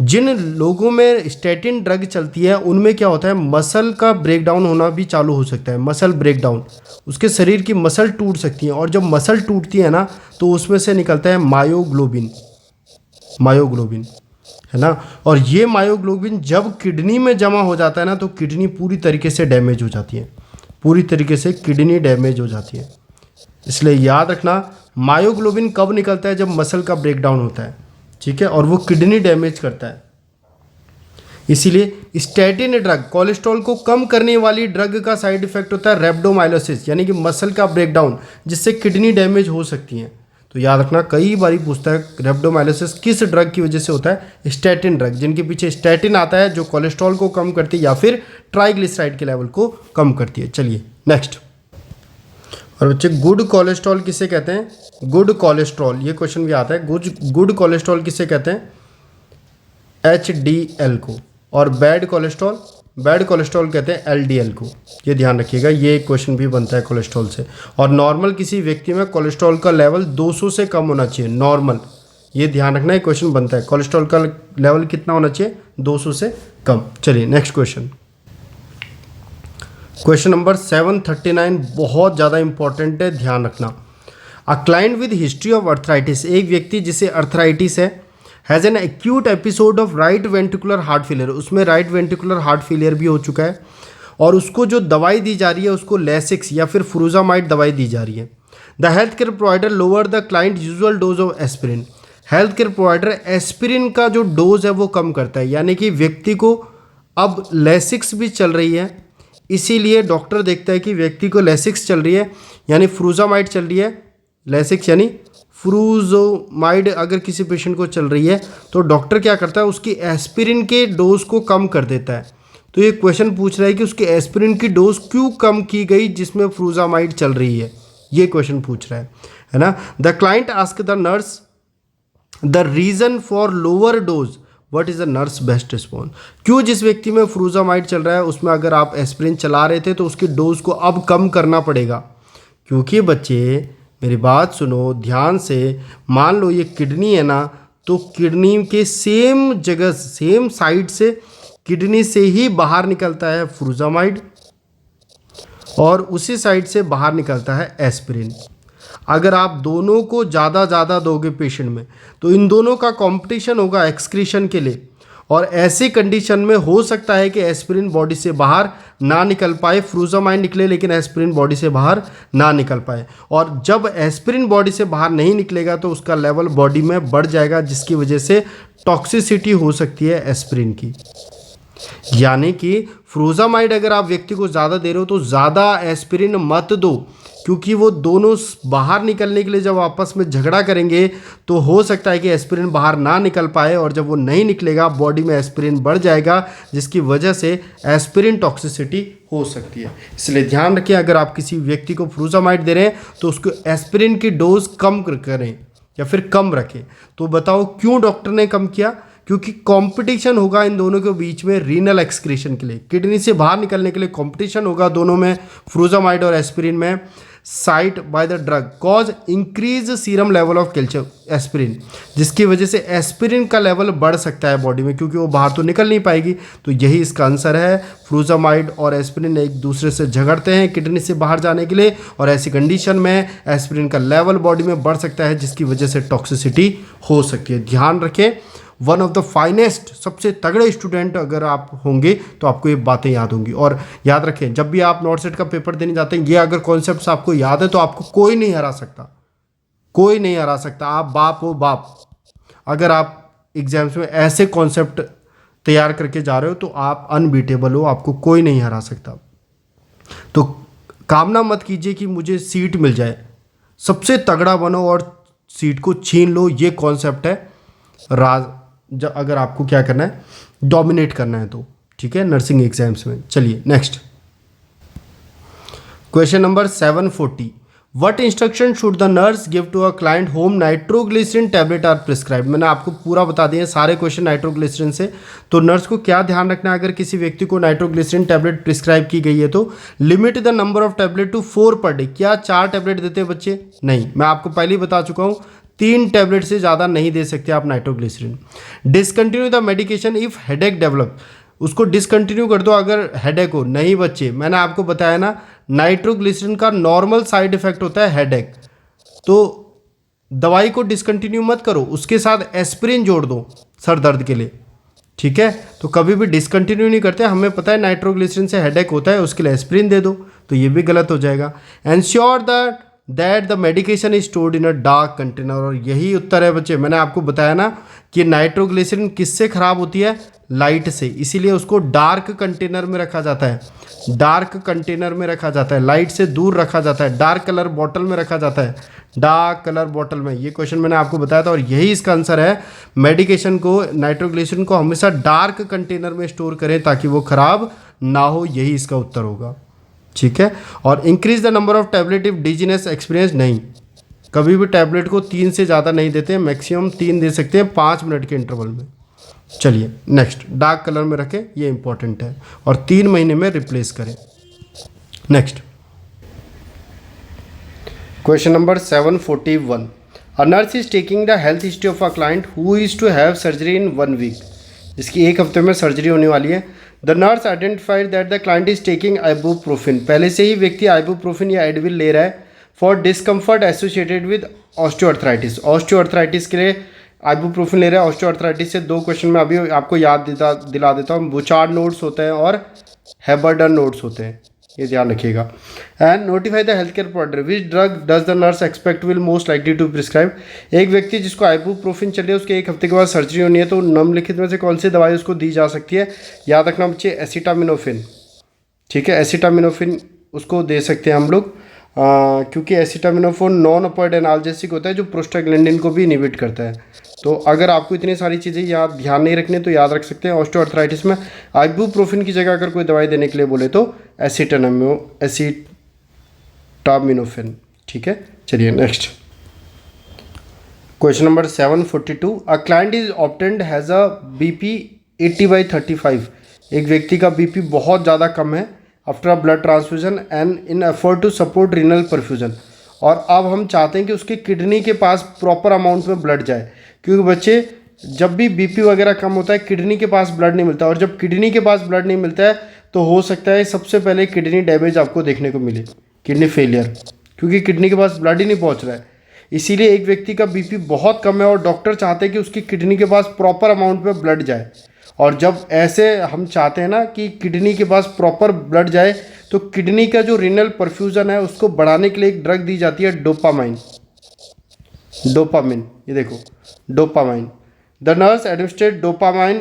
जिन लोगों में स्टैटिन ड्रग चलती है उनमें क्या होता है, मसल का ब्रेकडाउन होना भी चालू हो सकता है। मसल ब्रेकडाउन, उसके शरीर की मसल टूट सकती है, और जब मसल टूटती है ना तो उसमें से निकलता है मायोग्लोबिन, मायोग्लोबिन है ना। और ये मायोग्लोबिन जब किडनी में जमा हो जाता है ना तो किडनी पूरी तरीके से डैमेज हो जाती है, पूरी तरीके से किडनी डैमेज हो जाती है। इसलिए याद रखना, मायोग्लोबिन कब निकलता है, जब मसल का ब्रेकडाउन होता है, ठीक है, और वो किडनी डैमेज करता है। इसीलिए स्टैटिन ड्रग कोलेस्ट्रॉल को कम करने वाली ड्रग का साइड इफेक्ट होता है रेब्डोमाइलोसिस, यानी कि मसल का ब्रेकडाउन, जिससे किडनी डैमेज हो सकती है। तो याद रखना, कई बार पूछता है रेब्डोमाइलोसिस किस ड्रग की वजह से होता है, स्टैटिन ड्रग, जिनके पीछे स्टैटिन आता है जो कोलेस्ट्रॉल को कम करती है या फिर ट्राइग्लिसराइड के लेवल को कम करती है। चलिए नेक्स्ट। और बच्चे गुड कोलेस्ट्रॉल किसे कहते हैं, गुड कोलेस्ट्रॉल, ये क्वेश्चन भी आता है, गुड कोलेस्ट्रॉल किसे कहते हैं, HDL को। और बैड कोलेस्ट्रॉल कहते हैं LDL को। ये ध्यान रखिएगा, ये क्वेश्चन भी बनता है कोलेस्ट्रॉल से। और नॉर्मल किसी व्यक्ति में कोलेस्ट्रॉल का लेवल 200 से कम होना चाहिए, नॉर्मल, ये ध्यान रखना, ये क्वेश्चन बनता है, कोलेस्ट्रॉल का लेवल कितना होना चाहिए, 200 से कम। चलिए नेक्स्ट क्वेश्चन, क्वेश्चन नंबर 739 बहुत ज़्यादा इंपॉर्टेंट है, ध्यान रखना। अ client with history of arthritis, एक व्यक्ति जिसे अर्थराइटिस है, has an acute episode of right ventricular heart failure, उसमें राइट वेंट्रिकुलर हार्ट फेलियर भी हो चुका है, और उसको जो दवाई दी जा रही है उसको लेसिक्स या फिर फ्रूजामाइड दवाई दी जा रही है। The health care provider lower the client usual dose of aspirin, health care provider aspirin का जो डोज है वो कम करता है, यानी कि व्यक्ति को अब लेसिक्स भी चल रही है, इसीलिए डॉक्टर देखता है कि व्यक्ति को लेसिक्स चल रही है यानी फ्रूजामाइड चल रही है, लेसिक्स यानी फ्रूजोमाइड अगर किसी पेशेंट को चल रही है तो डॉक्टर क्या करता है, उसकी एस्पिरिन के डोज को कम कर देता है। तो ये क्वेश्चन पूछ रहा है कि उसकी एस्पिरिन की डोज क्यों कम की गई जिसमें फ्रूजामाइड चल रही है, ये क्वेश्चन पूछ रहा है ना। The client ask the nurse the reason for lower dose, what is the nurse best response, क्यों जिस व्यक्ति में फ्रूजामाइड चल रहा है उसमें अगर आप एस्पिरिन चला रहे थे तो उसकी डोज को अब कम करना पड़ेगा। क्योंकि बच्चे मेरी बात सुनो ध्यान से, मान लो ये किडनी है ना, तो किडनी के सेम जगह सेम साइड से किडनी से ही बाहर निकलता है फ्रूजामाइड और उसी साइड से बाहर निकलता है एस्पिरिन। अगर आप दोनों को ज़्यादा दोगे पेशेंट में तो इन दोनों का कंपटीशन होगा एक्सक्रीशन के लिए, और ऐसी कंडीशन में हो सकता है कि एस्पिरिन बॉडी से बाहर ना निकल पाए, फ्रूजामाइड निकले लेकिन एस्पिरिन बॉडी से बाहर ना निकल पाए। और जब एस्पिरिन बॉडी से बाहर नहीं निकलेगा तो उसका लेवल बॉडी में बढ़ जाएगा, जिसकी वजह से टॉक्सिसिटी हो सकती है एस्पिरिन की। यानी कि फ्रूजामाइड अगर आप व्यक्ति को ज़्यादा दे रहे हो तो ज़्यादा एस्पिरिन मत दो, क्योंकि वो दोनों बाहर निकलने के लिए जब आपस में झगड़ा करेंगे तो हो सकता है कि एस्पिरिन बाहर ना निकल पाए, और जब वो नहीं निकलेगा बॉडी में एस्पिरिन बढ़ जाएगा, जिसकी वजह से एस्पिरिन टॉक्सिसिटी हो सकती है। इसलिए ध्यान रखें, अगर आप किसी व्यक्ति को फ्रूजामाइड दे रहे हैं तो उसको एस्पिरिन की डोज कम करें या फिर कम रखें। तो बताओ क्यों डॉक्टर ने कम किया, क्योंकि कंपटीशन होगा इन दोनों के बीच में रीनल एक्सक्रीशन के लिए, किडनी से बाहर निकलने के लिए कंपटीशन होगा दोनों में, फ्रूजामाइड और एस्पिरिन में। Site by the drug cause increase serum level of calcium aspirin, जिसकी वजह से एस्पिरिन का लेवल बढ़ सकता है बॉडी में, क्योंकि वो बाहर तो निकल नहीं पाएगी। तो यही इसका आंसर है, फ्रूजामाइड और एस्पिरिन एक दूसरे से झगड़ते हैं किडनी से बाहर जाने के लिए, और ऐसी कंडीशन में एस्पिरिन का लेवल बॉडी में बढ़ सकता है, जिसकी वजह से टॉक्सिसिटी हो सकती है। ध्यान रखें, वन ऑफ द फाइनेस्ट, सबसे तगड़े स्टूडेंट अगर आप होंगे तो आपको ये बातें याद होंगी। और याद रखें, जब भी आप नॉर्सेट का पेपर देने जाते हैं, ये अगर कॉन्सेप्ट्स आपको याद है तो आपको कोई नहीं हरा सकता, कोई नहीं हरा सकता। आप बाप हो बाप, अगर आप एग्जाम्स में ऐसे कॉन्सेप्ट तैयार करके जा रहे हो तो आप अनबीटेबल हो, आपको कोई नहीं हरा सकता। तो कामना मत कीजिए कि मुझे सीट मिल जाए, सबसे तगड़ा बनो और सीट को छीन लो, ये कॉन्सेप्ट है राज। अगर आपको क्या करना है, डोमिनेट करना है तो, ठीक है, नर्सिंग एग्जाम्स में। चलिए next, question number 740, what instruction should the nurse give to a client home nitroglycerin tablet are prescribe. मैंने आपको पूरा बता दिया सारे क्वेश्चन नाइट्रोग्लिसरीन से। तो नर्स को क्या ध्यान रखना है, अगर किसी व्यक्ति को नाइट्रोग्लिसरीन टैबलेट प्रिस्क्राइब की गई है तो limit the number of tablet to 4 per day. क्या 4 टैबलेट देते हैं बच्चे? नहीं, मैं आपको पहले ही बता चुका हूँ, 3 टैबलेट से ज़्यादा नहीं दे सकते आप nitroglycerin. Discontinue the medication if headache develop, उसको डिसकंटिन्यू कर दो अगर हेडेक हो। नहीं बच्चे, मैंने आपको बताया ना, नाइट्रोग्लिसरीन का नॉर्मल साइड इफेक्ट होता है हेडेक, तो दवाई को डिसकंटिन्यू मत करो, उसके साथ एस्पिरिन जोड़ दो सर दर्द के लिए, ठीक है। तो कभी भी डिसकंटिन्यू नहीं करते, हमें पता है नाइट्रोग्लिसरीन से हेडेक होता है, उसके लिए एस्पिरिन दे दो, तो ये भी गलत हो जाएगा। Ensure that the medication is stored in a dark container, और यही उत्तर है बच्चे। मैंने आपको बताया ना कि नाइट्रोग्लिसरीन किससे ख़राब होती है, लाइट से, इसीलिए उसको डार्क कंटेनर में रखा जाता है, डार्क कंटेनर में रखा जाता है, लाइट से दूर रखा जाता है, डार्क कलर बॉटल में रखा जाता है, डार्क कलर बॉटल में। ये क्वेश्चन मैंने आपको बताया था और यही इसका आंसर है। मेडिकेशन को, नाइट्रोग्लिसरीन को हमेशा डार्क कंटेनर में स्टोर करें ताकि वो खराब ना हो, यही इसका उत्तर होगा, ठीक है। और increase the number of tablet if dizziness experience, नहीं, कभी भी टैबलेट को 3 से ज़्यादा नहीं देते हैं, मैक्सिमम 3 दे सकते हैं 5 मिनट के इंटरवल में। चलिए नेक्स्ट, डार्क कलर में रखें, ये इंपॉर्टेंट है, और 3 महीने में रिप्लेस करें। Next question number 741, a nurse is taking the health history of a client who is to have surgery in 1 week, जिसकी 1 हफ्ते में सर्जरी होने वाली है। The nurse identified that the client is taking ibuprofen, पहले से ही व्यक्ति आइबुप्रोफिन या एडविल ले रहा है for discomfort associated with osteoarthritis, osteoarthritis के लिए आइबुप्रोफिन ले रहा है। ऑस्टियोआर्थराइटिस से 2 क्वेश्चन में अभी आपको याद दिला देता हूँ, बुचार्ड नोट्स होते हैं और हेबर्डन नोट्स होते हैं, ये ध्यान रखिएगा। And notify the health care provider which drug does the nurse expect will most likely to prescribe, एक व्यक्ति जिसको आइबुप्रोफिन चल रही है, उसके 1 हफ्ते के बाद सर्जरी होनी है, तो निम्नलिखित में से कौन सी दवाई उसको दी जा सकती है। याद रखना बच्चे, एसिटामिनोफिन, ठीक है, एसिटामिनोफिन उसको दे सकते हैं हम लोग, क्योंकि एसिटामिनोफिन नॉन ऑपियोइड एनाल्जेसिक होता है जो प्रोस्टाग्लैंडिन को भी इनहिबिट करता है। तो अगर आपको इतनी सारी चीज़ें याद ध्यान नहीं रखनी तो याद रख सकते हैं, ऑस्टियोआर्थराइटिस में आइबुप्रोफिन की जगह अगर कोई दवाई देने के लिए बोले तो एसिटामिनोफिन, ठीक है। चलिए next, question number 742, a client is obtained has a BP 80/35, एक व्यक्ति का बीपी बहुत ज़्यादा कम है after a blood transfusion and in effort to support renal perfusion, और अब हम चाहते हैं कि उसकी किडनी के पास प्रॉपर अमाउंट में ब्लड जाए, क्योंकि बच्चे जब भी बीपी वगैरह कम होता है किडनी के पास ब्लड नहीं मिलता, और जब किडनी के पास ब्लड नहीं मिलता है तो हो सकता है सबसे पहले किडनी डैमेज आपको देखने को मिले, किडनी फेलियर, क्योंकि किडनी के पास ब्लड ही नहीं पहुंच रहा है। इसीलिए एक व्यक्ति का बीपी बहुत कम है और डॉक्टर चाहते हैं कि उसकी किडनी के पास प्रॉपर अमाउंट में ब्लड जाए, और जब ऐसे हम चाहते हैं ना कि किडनी के पास प्रॉपर ब्लड जाए, तो किडनी का जो रीनल परफ्यूजन है उसको बढ़ाने के लिए एक ड्रग दी जाती है, डोपामाइन, ये देखो dopamine. The nurse administrate dopamine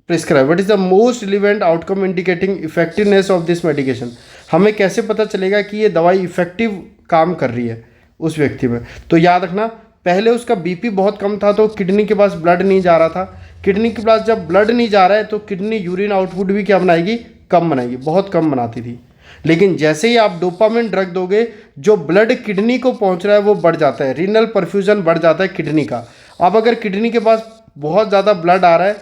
prescribe, what is the most relevant outcome indicating effectiveness of this medication, हमें कैसे पता चलेगा कि ये दवाई इफेक्टिव काम कर रही है उस व्यक्ति में। तो याद रखना, पहले उसका बीपी बहुत कम था तो किडनी के पास ब्लड नहीं जा रहा था, किडनी के पास जब ब्लड नहीं जा रहा है तो किडनी यूरिन आउटपुट भी क्या बनाएगी, कम बनाएगी, बहुत कम बनाती थी। लेकिन जैसे ही आप डोपामिन ड्रग दोगे, जो ब्लड किडनी को पहुंच रहा है वो बढ़ जाता है, रीनल परफ्यूजन बढ़ जाता है किडनी का। अब अगर किडनी के पास बहुत ज़्यादा ब्लड आ रहा है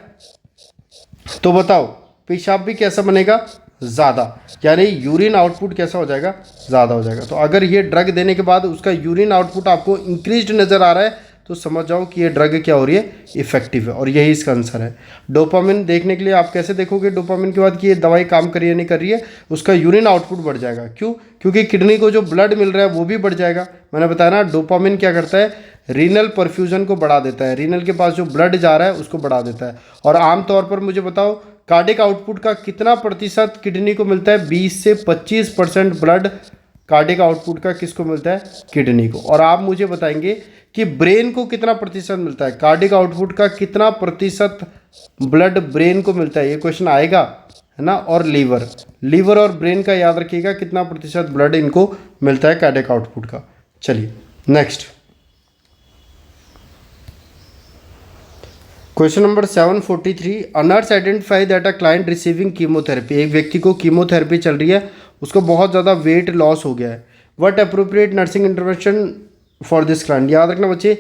तो बताओ पेशाब भी कैसा बनेगा, ज़्यादा, यानी यूरिन आउटपुट कैसा हो जाएगा, ज़्यादा हो जाएगा। तो अगर ये ड्रग देने के बाद उसका यूरिन आउटपुट आपको इंक्रीज्ड नज़र आ रहा है तो समझ जाओ कि ये ड्रग क्या हो रही है, इफेक्टिव है, और यही इसका आंसर है। डोपामिन देखने के लिए आप कैसे देखोगे डोपामिन के बाद कि ये दवाई काम कर रही है नहीं कर रही है, उसका यूरिन आउटपुट बढ़ जाएगा। क्यों? क्योंकि किडनी को जो ब्लड मिल रहा है वो भी बढ़ जाएगा। मैंने बताया ना, डोपामिन क्या करता है, रीनल परफ्यूजन को बढ़ा देता है, रीनल के पास जो ब्लड जा रहा है उसको बढ़ा देता है। और आमतौर पर मुझे बताओ कार्डिक आउटपुट का कितना प्रतिशत किडनी को मिलता है, 20 से 25% ब्लड कार्डिक आउटपुट का किसको मिलता है, किडनी को। और आप मुझे बताएंगे कि ब्रेन को कितना प्रतिशत मिलता है, कार्डिक आउटपुट का कितना प्रतिशत ब्लड ब्रेन को मिलता है, ये क्वेश्चन आएगा, है ना। और लीवर और ब्रेन का याद रखिएगा कितना प्रतिशत ब्लड इनको मिलता है कार्डिक आउटपुट का। चलिए next, question number 743, a nurse identify that a client receiving chemotherapy, एक व्यक्ति को कीमोथेरेपी चल रही है, उसको बहुत ज़्यादा वेट लॉस हो गया है। What appropriate nursing intervention for this client, याद रखना बच्चे,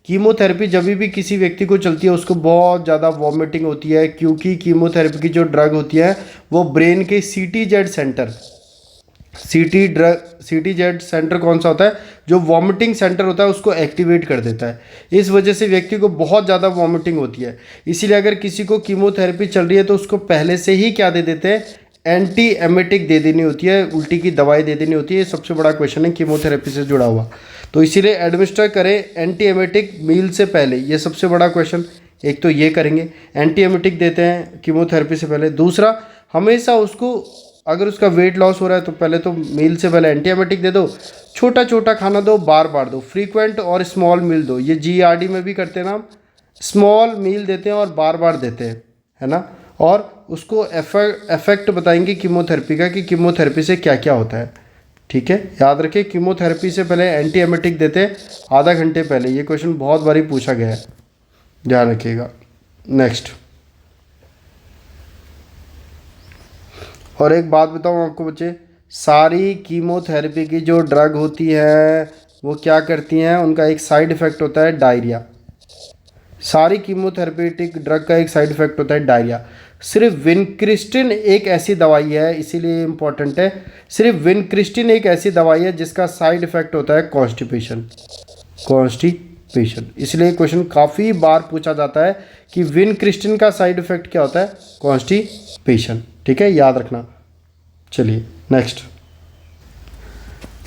कीमोथेरेपी जब भी किसी व्यक्ति को चलती है उसको बहुत ज़्यादा वॉमिटिंग होती है, क्योंकि कीमोथेरेपी की जो ड्रग होती है वो ब्रेन के CTZ सेंटर, CTZ सेंटर कौन सा होता है, जो वॉमिटिंग सेंटर होता है उसको एक्टिवेट कर देता है। इस वजह से व्यक्ति को बहुत ज़्यादा वॉमिटिंग होती है। इसीलिए अगर किसी को कीमोथेरेपी चल रही है तो उसको पहले से ही क्या दे देते हैं, एंटी एमेटिक दे देनी होती है, उल्टी की दवाई दे देनी होती है। ये सबसे बड़ा क्वेश्चन है कीमोथेरेपी से जुड़ा हुआ। तो इसीलिए एडमिनिस्टर करें एंटी एमेटिक मील से पहले, ये सबसे बड़ा क्वेश्चन। एक तो ये करेंगे, एंटी एमेटिक देते हैं कीमोथेरेपी से पहले। दूसरा, हमेशा उसको अगर उसका वेट लॉस हो रहा है तो पहले तो मील से पहले एंटी एमेटिक दे दो। छोटा छोटा खाना दो, बार बार दो, फ्रीक्वेंट और स्मॉल मील दो। ये GERD में भी करते हैं ना, स्मॉल मील देते हैं और बार बार देते हैं, है ना। और उसको इफेक्ट बताएंगे कीमोथेरेपी का कि कीमोथेरेपी से क्या क्या होता है, ठीक है। याद रखिए, कीमोथेरेपी से पहले एंटी एमेटिक देते हैं आधा घंटे पहले। ये क्वेश्चन बहुत बारी पूछा गया है, ध्यान रखिएगा। नेक्स्ट, और एक बात बताऊँ आपको बच्चे, सारी कीमोथेरेपी की जो ड्रग होती है वो क्या करती हैं, उनका एक साइड इफ़ेक्ट होता है डायरिया। सारी कीमोथेरेपेटिक ड्रग का एक साइड इफ़ेक्ट होता है डायरिया। सिर्फ विनक्रिस्टिन एक ऐसी दवाई है, इसीलिए इम्पॉर्टेंट है, सिर्फ विनक्रिस्टिन एक ऐसी दवाई है जिसका साइड इफ़ेक्ट होता है कॉन्स्टिपेशन। इसलिए क्वेश्चन काफ़ी बार पूछा जाता है कि विनक्रिस्टिन का साइड इफ़ेक्ट क्या होता है, कॉन्स्टिपेशन, ठीक है, याद रखना। चलिए नेक्स्ट,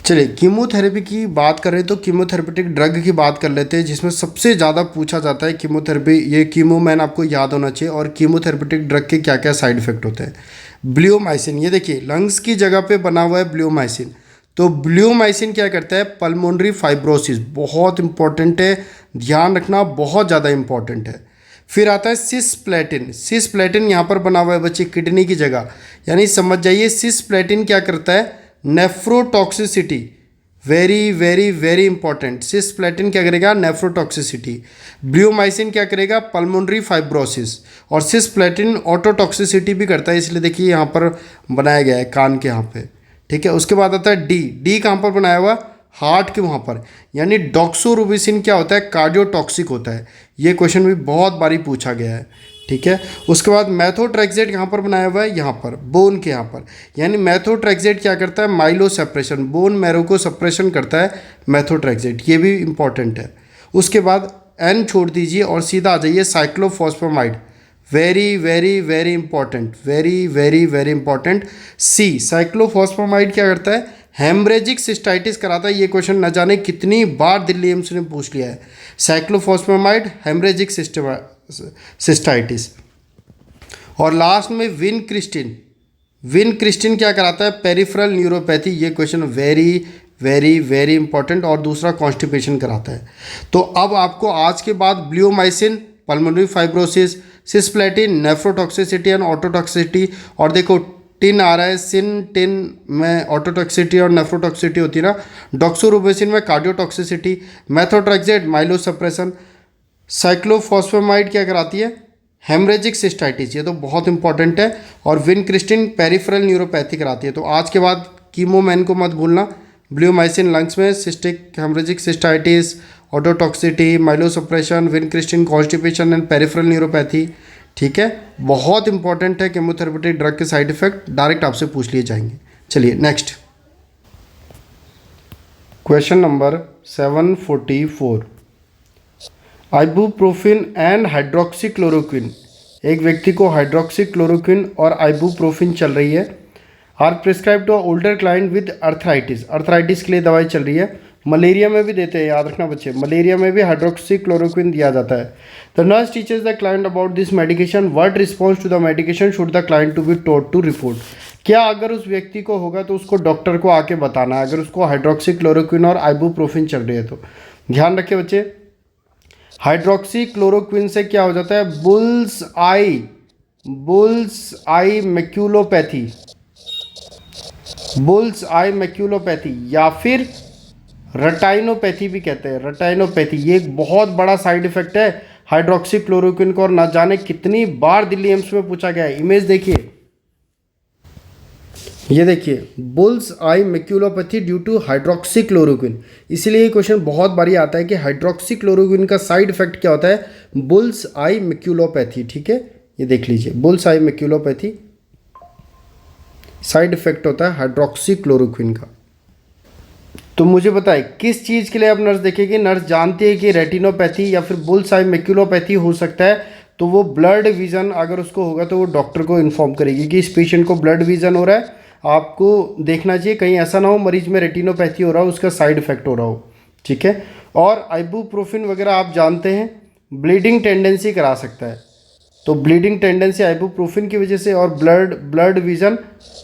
चलिए कीमोथेरेपी की बात करें तो कीमोथेरेपेटिक ड्रग की बात कर लेते हैं, जिसमें सबसे ज़्यादा पूछा जाता है कीमोथेरेपी। ये कीमोमैन आपको याद होना चाहिए। और कीमोथेरेपेटिक ड्रग के क्या क्या साइड इफ़ेक्ट होते हैं। ब्लियोमाइसिन, ये देखिए लंग्स की जगह पे बना हुआ है ब्लियोमाइसिन। तो ब्लियोमाइसिन क्या करता है, पल्मोनरी फाइब्रोसिस, बहुत इंपॉर्टेंट है, ध्यान रखना, बहुत ज़्यादा इंपॉर्टेंट है। फिर आता है सिस्प्लेटिन। सिस्प्लेटिन यहाँ पर बना हुआ है बच्चे किडनी की जगह, यानी समझ जाइए सिस्प्लेटिन क्या करता है, nephrotoxicity, very very very important. Cisplatin क्या करेगा, नेफ्रोटॉक्सिसिटी। ब्लियोमाइसिन क्या करेगा, पल्मोनरी फाइब्रोसिस। और सिस्प्लेटिन ऑटोटॉक्सिसिटी भी करता है, इसलिए देखिए यहाँ पर बनाया गया है कान के यहाँ पे, ठीक है। उसके बाद आता है डी कहाँ पर बनाया हुआ, हार्ट के वहाँ पर, यानी डॉक्सोरुबिसिन क्या होता है, कार्डियोटॉक्सिक होता है। ये क्वेश्चन भी बहुत बारी पूछा गया है, ठीक है। उसके बाद मैथोट्रेक्सेट यहाँ पर बनाया हुआ है, यहाँ पर बोन के यहाँ पर, यानी मैथोट्रेक्सेट क्या करता है, माइलो सेपरेशन, बोन मैरो को सेपरेशन करता है मैथोट्रेक्सेट, ये भी इंपॉर्टेंट है। उसके बाद एन छोड़ दीजिए और सीधा आ जाइए cyclophosphamide, very very very important, very very very important. See, cyclophosphamide क्या करता है, हेमरेजिक सिस्टाइटिस कराता है। ये क्वेश्चन न जाने कितनी बार दिल्ली एम्स ने पूछ लिया है, साइक्लोफॉस्फेमाइड हेमरेजिक सिस्टाइटिस। और लास्ट में विनक्रिस्टिन क्या कराता है, पेरिफेरल न्यूरोपैथी। ये question very very very important. और दूसरा कॉन्स्टिपेशन कराता है। तो अब आपको आज के बाद bleomycin, pulmonary fibrosis, cisplatin, nephrotoxicity and ototoxicity, और देखो टिन आ रहा है, सिन टिन में ऑटोटॉक्सिसिटी और नेफ्रोटॉक्सिसिटी होती है ना, डॉक्सोरुबेसिन में cardiotoxicity, methotrexate myelo suppression, cyclophosphamide क्या कराती है, हेमरेजिक सिस्टाइटिस, ये तो बहुत इंपॉर्टेंट है। और विनक्रिस्टिन पेरिफेरल न्यूरोपैथी कराती है। तो आज के बाद कीमोमैन को मत भूलना, ब्लियोमाइसिन लंग्स में, cystic haemorrhagic cystitis, ototoxicity, myelo suppression, vincristine constipation and peripheral neuropathy, ठीक है, बहुत इंपॉर्टेंट है। केमोथेरेपेटिक ड्रग के साइड इफेक्ट डायरेक्ट आपसे पूछ लिए जाएंगे। चलिए next, question number 744, ibuprofen and hydroxychloroquine. एक व्यक्ति को हाइड्रोक्सीक्लोरोक्विन और आइबुप्रोफिन चल रही है, are prescribe to older client with arthritis. Arthritis के लिए दवाई चल रही है। मलेरिया में भी देते हैं, याद रखना बच्चे, मलेरिया में भी हाइड्रोक्सीक्लोरोक्विन दिया जाता है। The nurse teaches the client about this medication, what response to the medication should the client to be told to report. क्या अगर उस व्यक्ति को होगा तो उसको डॉक्टर को आके बताना है, अगर उसको हाइड्रोक्सीक्लोरोक्विन और आइबुप्रोफिन चल रही है तो। ध्यान रखिए बच्चे, हाइड्रोक्सीक्लोरोक्विन से क्या हो जाता है, बुल्स आई मैक्यूलोपैथी, बुल्स आई मैक्यूलोपैथी, या फिर रटाइनोपैथी भी कहते हैं, रटाइनोपैथी। ये एक बहुत बड़ा साइड इफेक्ट है हाइड्रोक्सीक्लोरोक्विन को, और ना जाने कितनी बार दिल्ली एम्स में पूछा गया है। इमेज देखिए, ये देखिए, bull's eye maculopathy due to hydroxychloroquine. इसीलिए ये क्वेश्चन बहुत बारी आता है कि हाइड्रोक्सीक्लोरोक्विन का साइड इफेक्ट क्या होता है, बुल्स आई मैक्यूलोपैथी, ठीक है। ये देख लीजिए, बुल्स आई मैक्यूलोपैथी, साइड इफेक्ट होता है हाइड्रोक्सीक्लोरोक्विन का। तो मुझे बताए किस चीज़ के लिए अब नर्स देखेगी? नर्स जानती है कि रेटिनोपैथी या फिर बुल्स आई मैक्यूलोपैथी हो सकता है, तो वो ब्लड विजन अगर उसको होगा तो वो डॉक्टर को इन्फॉर्म करेगी कि इस पेशेंट को ब्लड विजन हो रहा है, आपको देखना चाहिए कहीं ऐसा ना हो मरीज में रेटिनोपैथी हो रहा हो, उसका साइड इफेक्ट हो रहा हो। ठीक है। और आइबुप्रोफिन वगैरह आप जानते हैं ब्लीडिंग टेंडेंसी करा सकता है, तो ब्लीडिंग टेंडेंसी आइबुप्रोफिन की वजह से, और ब्लड विजन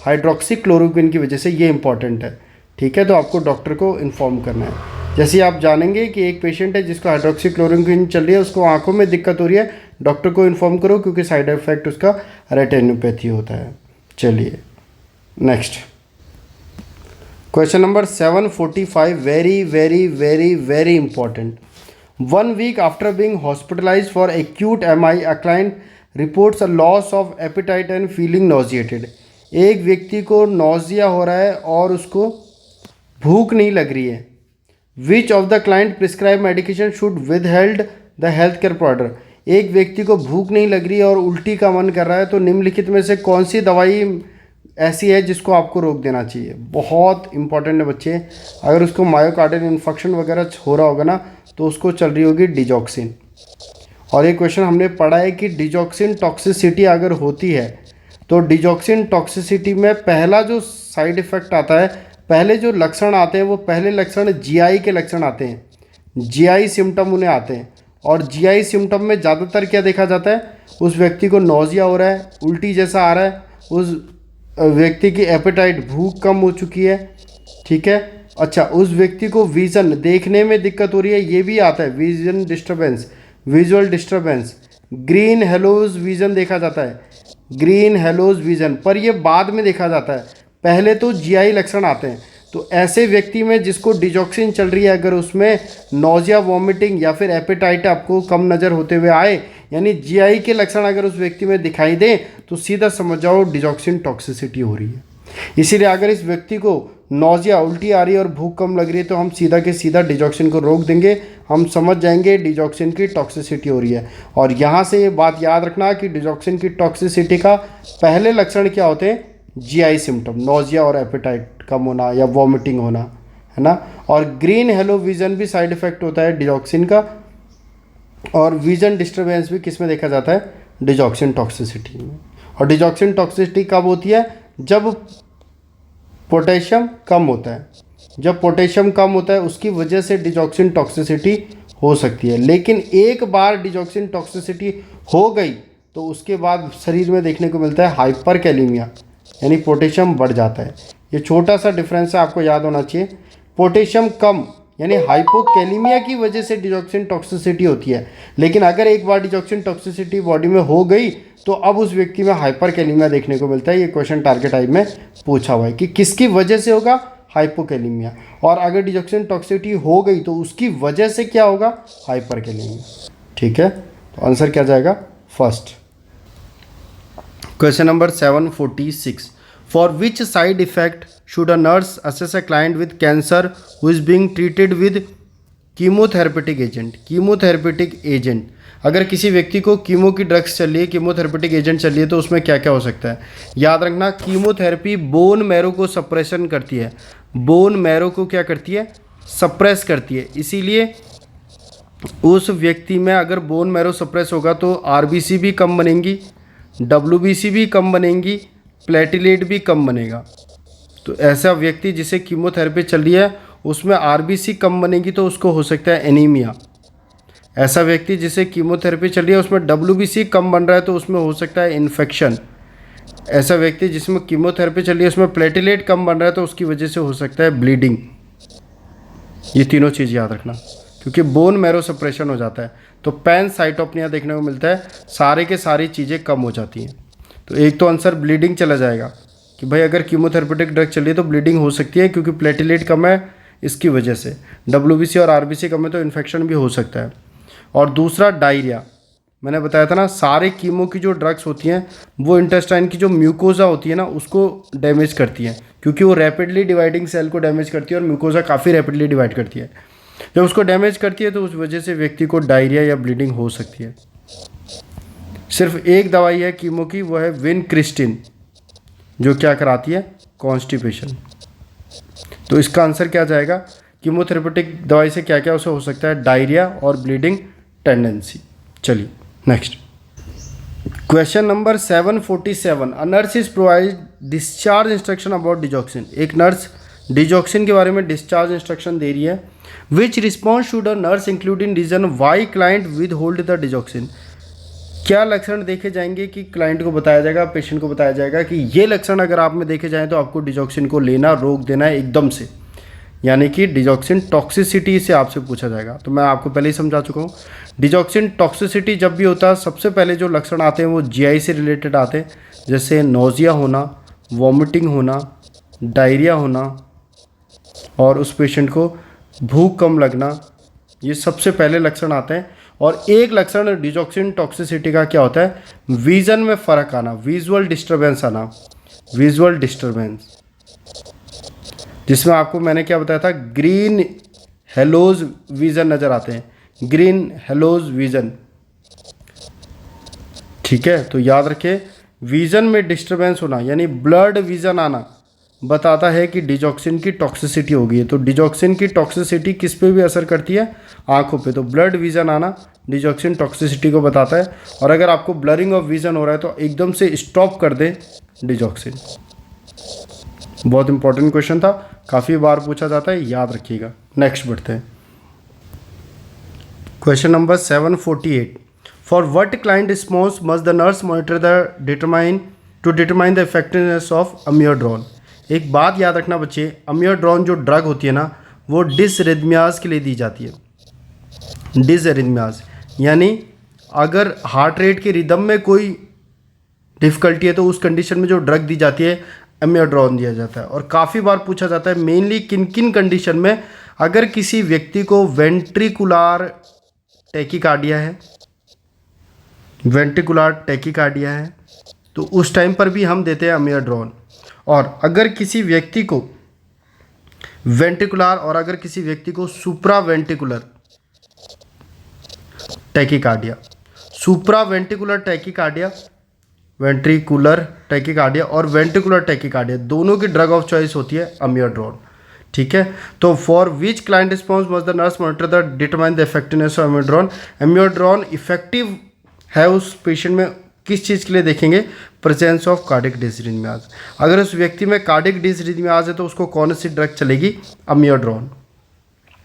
हाइड्रोक्सीक्लोरोक्विन की वजह से, ये इंपॉर्टेंट है। ठीक है, तो आपको डॉक्टर को इन्फॉर्म करना है। जैसे आप जानेंगे कि एक पेशेंट है जिसको हाइड्रोक्सीक्लोरोक्विन चल रही है, उसको आंखों में दिक्कत हो रही है, डॉक्टर को इन्फॉर्म करो क्योंकि साइड इफेक्ट उसका रेटिनोपैथी होता है। चलिए next question number 745, very very very very important. 1 week after being hospitalized for acute MI, a client reports a loss of appetite and feeling nauseated। एक व्यक्ति को नोजिया हो रहा है और उसको भूख नहीं लग रही है। Which of the client prescribe medication should withheld the health care provider. एक व्यक्ति को भूख नहीं लग रही है और उल्टी का मन कर रहा है, तो निम्नलिखित में से कौन सी दवाई ऐसी है जिसको आपको रोक देना चाहिए? बहुत इंपॉर्टेंट है बच्चे। अगर उसको मायोकार्डियल इन्फेक्शन वगैरह हो रहा होगा ना, तो उसको चल रही होगी डिजॉक्सिन। और एक क्वेश्चन हमने पढ़ा है कि डिजॉक्सिन टॉक्सिसिटी अगर होती है तो डिजॉक्सिन टॉक्सिसिटी में पहला जो साइड इफेक्ट आता है, पहले जो लक्षण आते हैं, वो पहले लक्षण जीआई के लक्षण आते हैं, जीआई सिम्टम उन्हें आते हैं। और जीआई सिम्टम में ज़्यादातर क्या देखा जाता है? उस व्यक्ति को नोजिया हो रहा है, उल्टी जैसा आ रहा है, उस व्यक्ति की एपेटाइट भूख कम हो चुकी है। ठीक है। अच्छा, उस व्यक्ति को विज़न देखने में दिक्कत हो रही है, ये भी आता है, vision disturbance, visual disturbance. Green halos vision देखा जाता है, ग्रीन हेलोज विज़न, पर ये बाद में देखा जाता है, पहले तो जीआई लक्षण आते हैं। तो ऐसे व्यक्ति में जिसको डिजॉक्सिन चल रही है, अगर उसमें नोजिया, वॉमिटिंग या फिर एपेटाइट आपको कम नज़र होते हुए आए, यानी जीआई के लक्षण अगर उस व्यक्ति में दिखाई दें, तो सीधा समझ जाओ डिजॉक्सिन टॉक्सिसिटी हो रही है। इसीलिए अगर इस व्यक्ति को नोजिया, उल्टी आ रही है और भूख कम लग रही है, तो हम सीधा के सीधा डिजॉक्सिन को रोक देंगे, हम समझ जाएंगे डिजॉक्सिन की टॉक्सिसिटी हो रही है। और यहाँ से ये बात याद रखना कि डिजॉक्सिन की टॉक्सिसिटी का पहले लक्षण क्या होते हैं? जीआई सिम्टम, नोजिया और एपेटाइट कम होना या वॉमिटिंग होना, है ना। और ग्रीन हेलो विजन भी साइड इफेक्ट होता है डिजॉक्सिन का, और विजन डिस्टर्बेंस भी किस में देखा जाता है? डिजॉक्सिन टॉक्सिसिटी में। और डिजॉक्सिन टॉक्सिसिटी कब होती है? जब पोटेशियम कम होता है। जब पोटेशियम कम होता है उसकी वजह से डिजॉक्सिन टॉक्सिसिटी हो सकती है। लेकिन एक बार डिजॉक्सिन टॉक्सिसिटी हो गई तो उसके बाद शरीर में देखने को मिलता है हाइपरकैलेमिया, यानी पोटेशियम बढ़ जाता है। ये छोटा सा डिफरेंस है, आपको याद होना चाहिए। पोटेशियम कम यानी हाइपोकैलेमिया की वजह से डिजॉक्सिन टॉक्सिसिटी होती है, लेकिन अगर एक बार डिजॉक्सिन टॉक्सिसिटी बॉडी में हो गई तो अब उस व्यक्ति में हाइपरकैलेमिया देखने को मिलता है। ये क्वेश्चन टारगेट टाइप में पूछा हुआ है कि किसकी वजह से होगा? हाइपोकैलेमिया। और अगर डिजॉक्सिन टॉक्सिसिटी हो गई तो उसकी वजह से क्या होगा? हाइपरकैलेमिया। ठीक है, तो आंसर क्या जाएगा? First. Question number 746, for which side effect should a nurse assess a client with cancer who is being treated with chemotherapeutic agent? Chemotherapeutic agent, अगर किसी व्यक्ति को कीमो की ड्रग्स चल रही है, कीमोथेरेपेटिक एजेंट चल रही है, तो उसमें क्या क्या हो सकता है? याद रखना, कीमोथेरेपी बोन मैरो को सप्रेशन करती है। बोन मैरो को क्या करती है? सप्रेस करती है। इसीलिए उस व्यक्ति में अगर बोन मैरो सप्रेस होगा तो आरबीसी भी कम बनेंगी, डब्ल्यूबीसी भी कम बनेंगी, प्लेटिलेट भी कम बनेगा। तो ऐसा व्यक्ति जिसे कीमोथेरेपी चल रही है उसमें आरबीसी कम बनेगी तो उसको हो सकता है एनीमिया। ऐसा व्यक्ति जिसे कीमोथेरेपी चल रही है उसमें डब्ल्यूबीसी कम बन रहा है तो उसमें हो सकता है इन्फेक्शन। ऐसा व्यक्ति जिसमें कीमोथेरेपी चल रही है उसमें प्लेटिलेट कम बन रहा है तो उसकी वजह से हो सकता है ब्लीडिंग। ये तीनों चीज़ याद रखना, क्योंकि बोन मैरो सप्रेशन हो जाता है तो पैनसाइटोपिनिया देखने को मिलता है, सारे के सारी चीज़ें कम हो जाती हैं। तो एक तो आंसर ब्लीडिंग चला जाएगा कि भाई अगर कीमोथेरेपेटिक ड्रग चल रही है तो ब्लीडिंग हो सकती है क्योंकि प्लेटिलेट कम है, इसकी वजह से। डब्ल्यूबीसी और आरबीसी कम है तो इन्फेक्शन भी हो सकता है। और दूसरा डायरिया, मैंने बताया था ना, सारे कीमो की जो ड्रग्स होती हैं वो इंटेस्टाइन की जो म्यूकोजा होती है ना उसको डैमेज करती हैं, क्योंकि वो रैपिडली डिवाइडिंग सेल को डैमेज करती है और म्यूकोजा काफ़ी रैपिडली डिवाइड करती है। जब उसको डैमेज करती है तो उस वजह से व्यक्ति को डायरिया या ब्लीडिंग हो सकती है। सिर्फ एक दवाई है कीमो की, वो है विनक्रिस्टिन, जो क्या कराती है? कॉन्स्टिपेशन। तो इसका आंसर क्या जाएगा? कीमोथेरेपेटिक दवाई से क्या क्या उसे हो सकता है? डायरिया और ब्लीडिंग टेंडेंसी। चलिए next question number 747। A nurse is provide discharge instruction about digoxin. एक नर्स डिजॉक्सिन के बारे में डिस्चार्ज इंस्ट्रक्शन दे रही है। Which response should a nurse include in reason why client with hold the digoxin. क्या लक्षण देखे जाएंगे कि क्लाइंट को बताया जाएगा, पेशेंट को बताया जाएगा कि ये लक्षण अगर आप में देखे जाएं तो आपको डिजॉक्सिन को लेना रोक देना है एकदम से, यानी कि डिजॉक्सिन टॉक्सिसिटी से आपसे पूछा जाएगा। तो मैं आपको पहले ही समझा चुका हूँ, डिजॉक्सिन टॉक्सिसिटी जब भी होता है सबसे पहले जो लक्षण आते हैं वो जीआई से रिलेटेड आते हैं, जैसे नोजिया होना, वॉमिटिंग होना, डायरिया होना और उस पेशेंट को भूख कम लगना, ये सबसे पहले लक्षण आते हैं। और एक लक्षण डिजॉक्सिन टॉक्सिसिटी का क्या होता है? विजन में फ़र्क आना, विजुअल डिस्टर्बेंस आना, विजुअल डिस्टर्बेंस, जिसमें आपको मैंने क्या बताया था, ग्रीन हेलोज विजन नज़र आते हैं, ग्रीन हेलोज विजन। ठीक है, तो याद रखें विजन में डिस्टर्बेंस होना यानी ब्लड विजन आना बताता है कि डिजॉक्सिन की टॉक्सिसिटी हो गई है। तो डिजॉक्सिन की टॉक्सिसिटी किस पे भी असर करती है? आंखों पे। तो ब्लड विजन आना डिजॉक्सिन टॉक्सिसिटी को बताता है। और अगर आपको ब्लरिंग ऑफ विजन हो रहा है तो एकदम से स्टॉप कर दे डिजॉक्सिन। बहुत इंपॉर्टेंट क्वेश्चन था, काफ़ी बार पूछा जाता है, याद रखिएगा। नेक्स्ट बढ़ते हैं question number 748। For what client response must the nurse monitor the determine the effectiveness of amiodarone. एक बात याद रखना बच्चे, अमियोड्रोन जो ड्रग होती है ना वो डिसरिथमियाज के लिए दी जाती है। डिसरिथमियाज यानी अगर हार्ट रेट के रिदम में कोई डिफ़िकल्टी है तो उस कंडीशन में जो ड्रग दी जाती है अमियोड्रोन दिया जाता है। और काफ़ी बार पूछा जाता है मेनली किन किन कंडीशन में, अगर किसी व्यक्ति को वेंट्रिकुलर टैकीकार्डिया है, वेंट्रिकुलर टैकीकार्डिया है तो उस टाइम पर भी हम देते हैं अमियोड्रोन। और अगर किसी व्यक्ति को वेंट्रिकुलर और अगर किसी व्यक्ति को सुप्रा वेंट्रिकुलर टैकीकार्डिया, सुप्रा वेंट्रिकुलर टैकीकार्डिया, वेंट्रिकुलर टैकीकार्डिया और वेंट्रिकुलर टैकीकार्डिया दोनों की ड्रग ऑफ चॉइस होती है अमियोड्रोन। ठीक है, तो for which client response must the nurse monitor the determine the effectiveness of amiodarone. Amiodarone effective है उस पेशेंट में किस चीज़ के लिए देखेंगे? Presence of cardiac dysrhythmias. अगर उस व्यक्ति में कार्डिक डिसरिथमियाज है तो उसको कौन सी ड्रग चलेगी? अमियोड्रोन।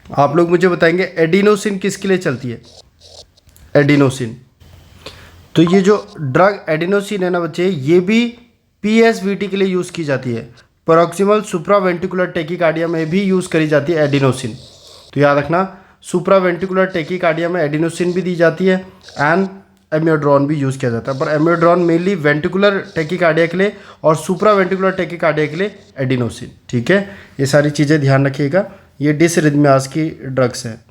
आप लोग मुझे बताएंगे एडिनोसिन किसके लिए चलती है? एडिनोसिन। तो ये जो ड्रग एडिनोसिन है ना बच्चे, ये भी पीएसवीटी के लिए यूज़ की जाती है, प्रोक्सिमल सुप्रावेंट्रिकुलर टैकीकार्डिया में भी यूज़ करी जाती है एडिनोसिन। तो याद रखना सुप्रावेंट्रिकुलर टैकीकार्डिया में एडिनोसिन भी दी जाती है एंड अमियोड्रोन भी यूज़ किया जाता है। पर अमियोड्रोन मेनली वेंट्रिकुलर टैकीकार्डिया के लिए और सुप्रावेंट्रिकुलर टैकीकार्डिया के लिए एडिनोसिन। ठीक है, ये सारी चीज़ें ध्यान रखिएगा, ये डिसरिथमियाज की ड्रग्स हैं।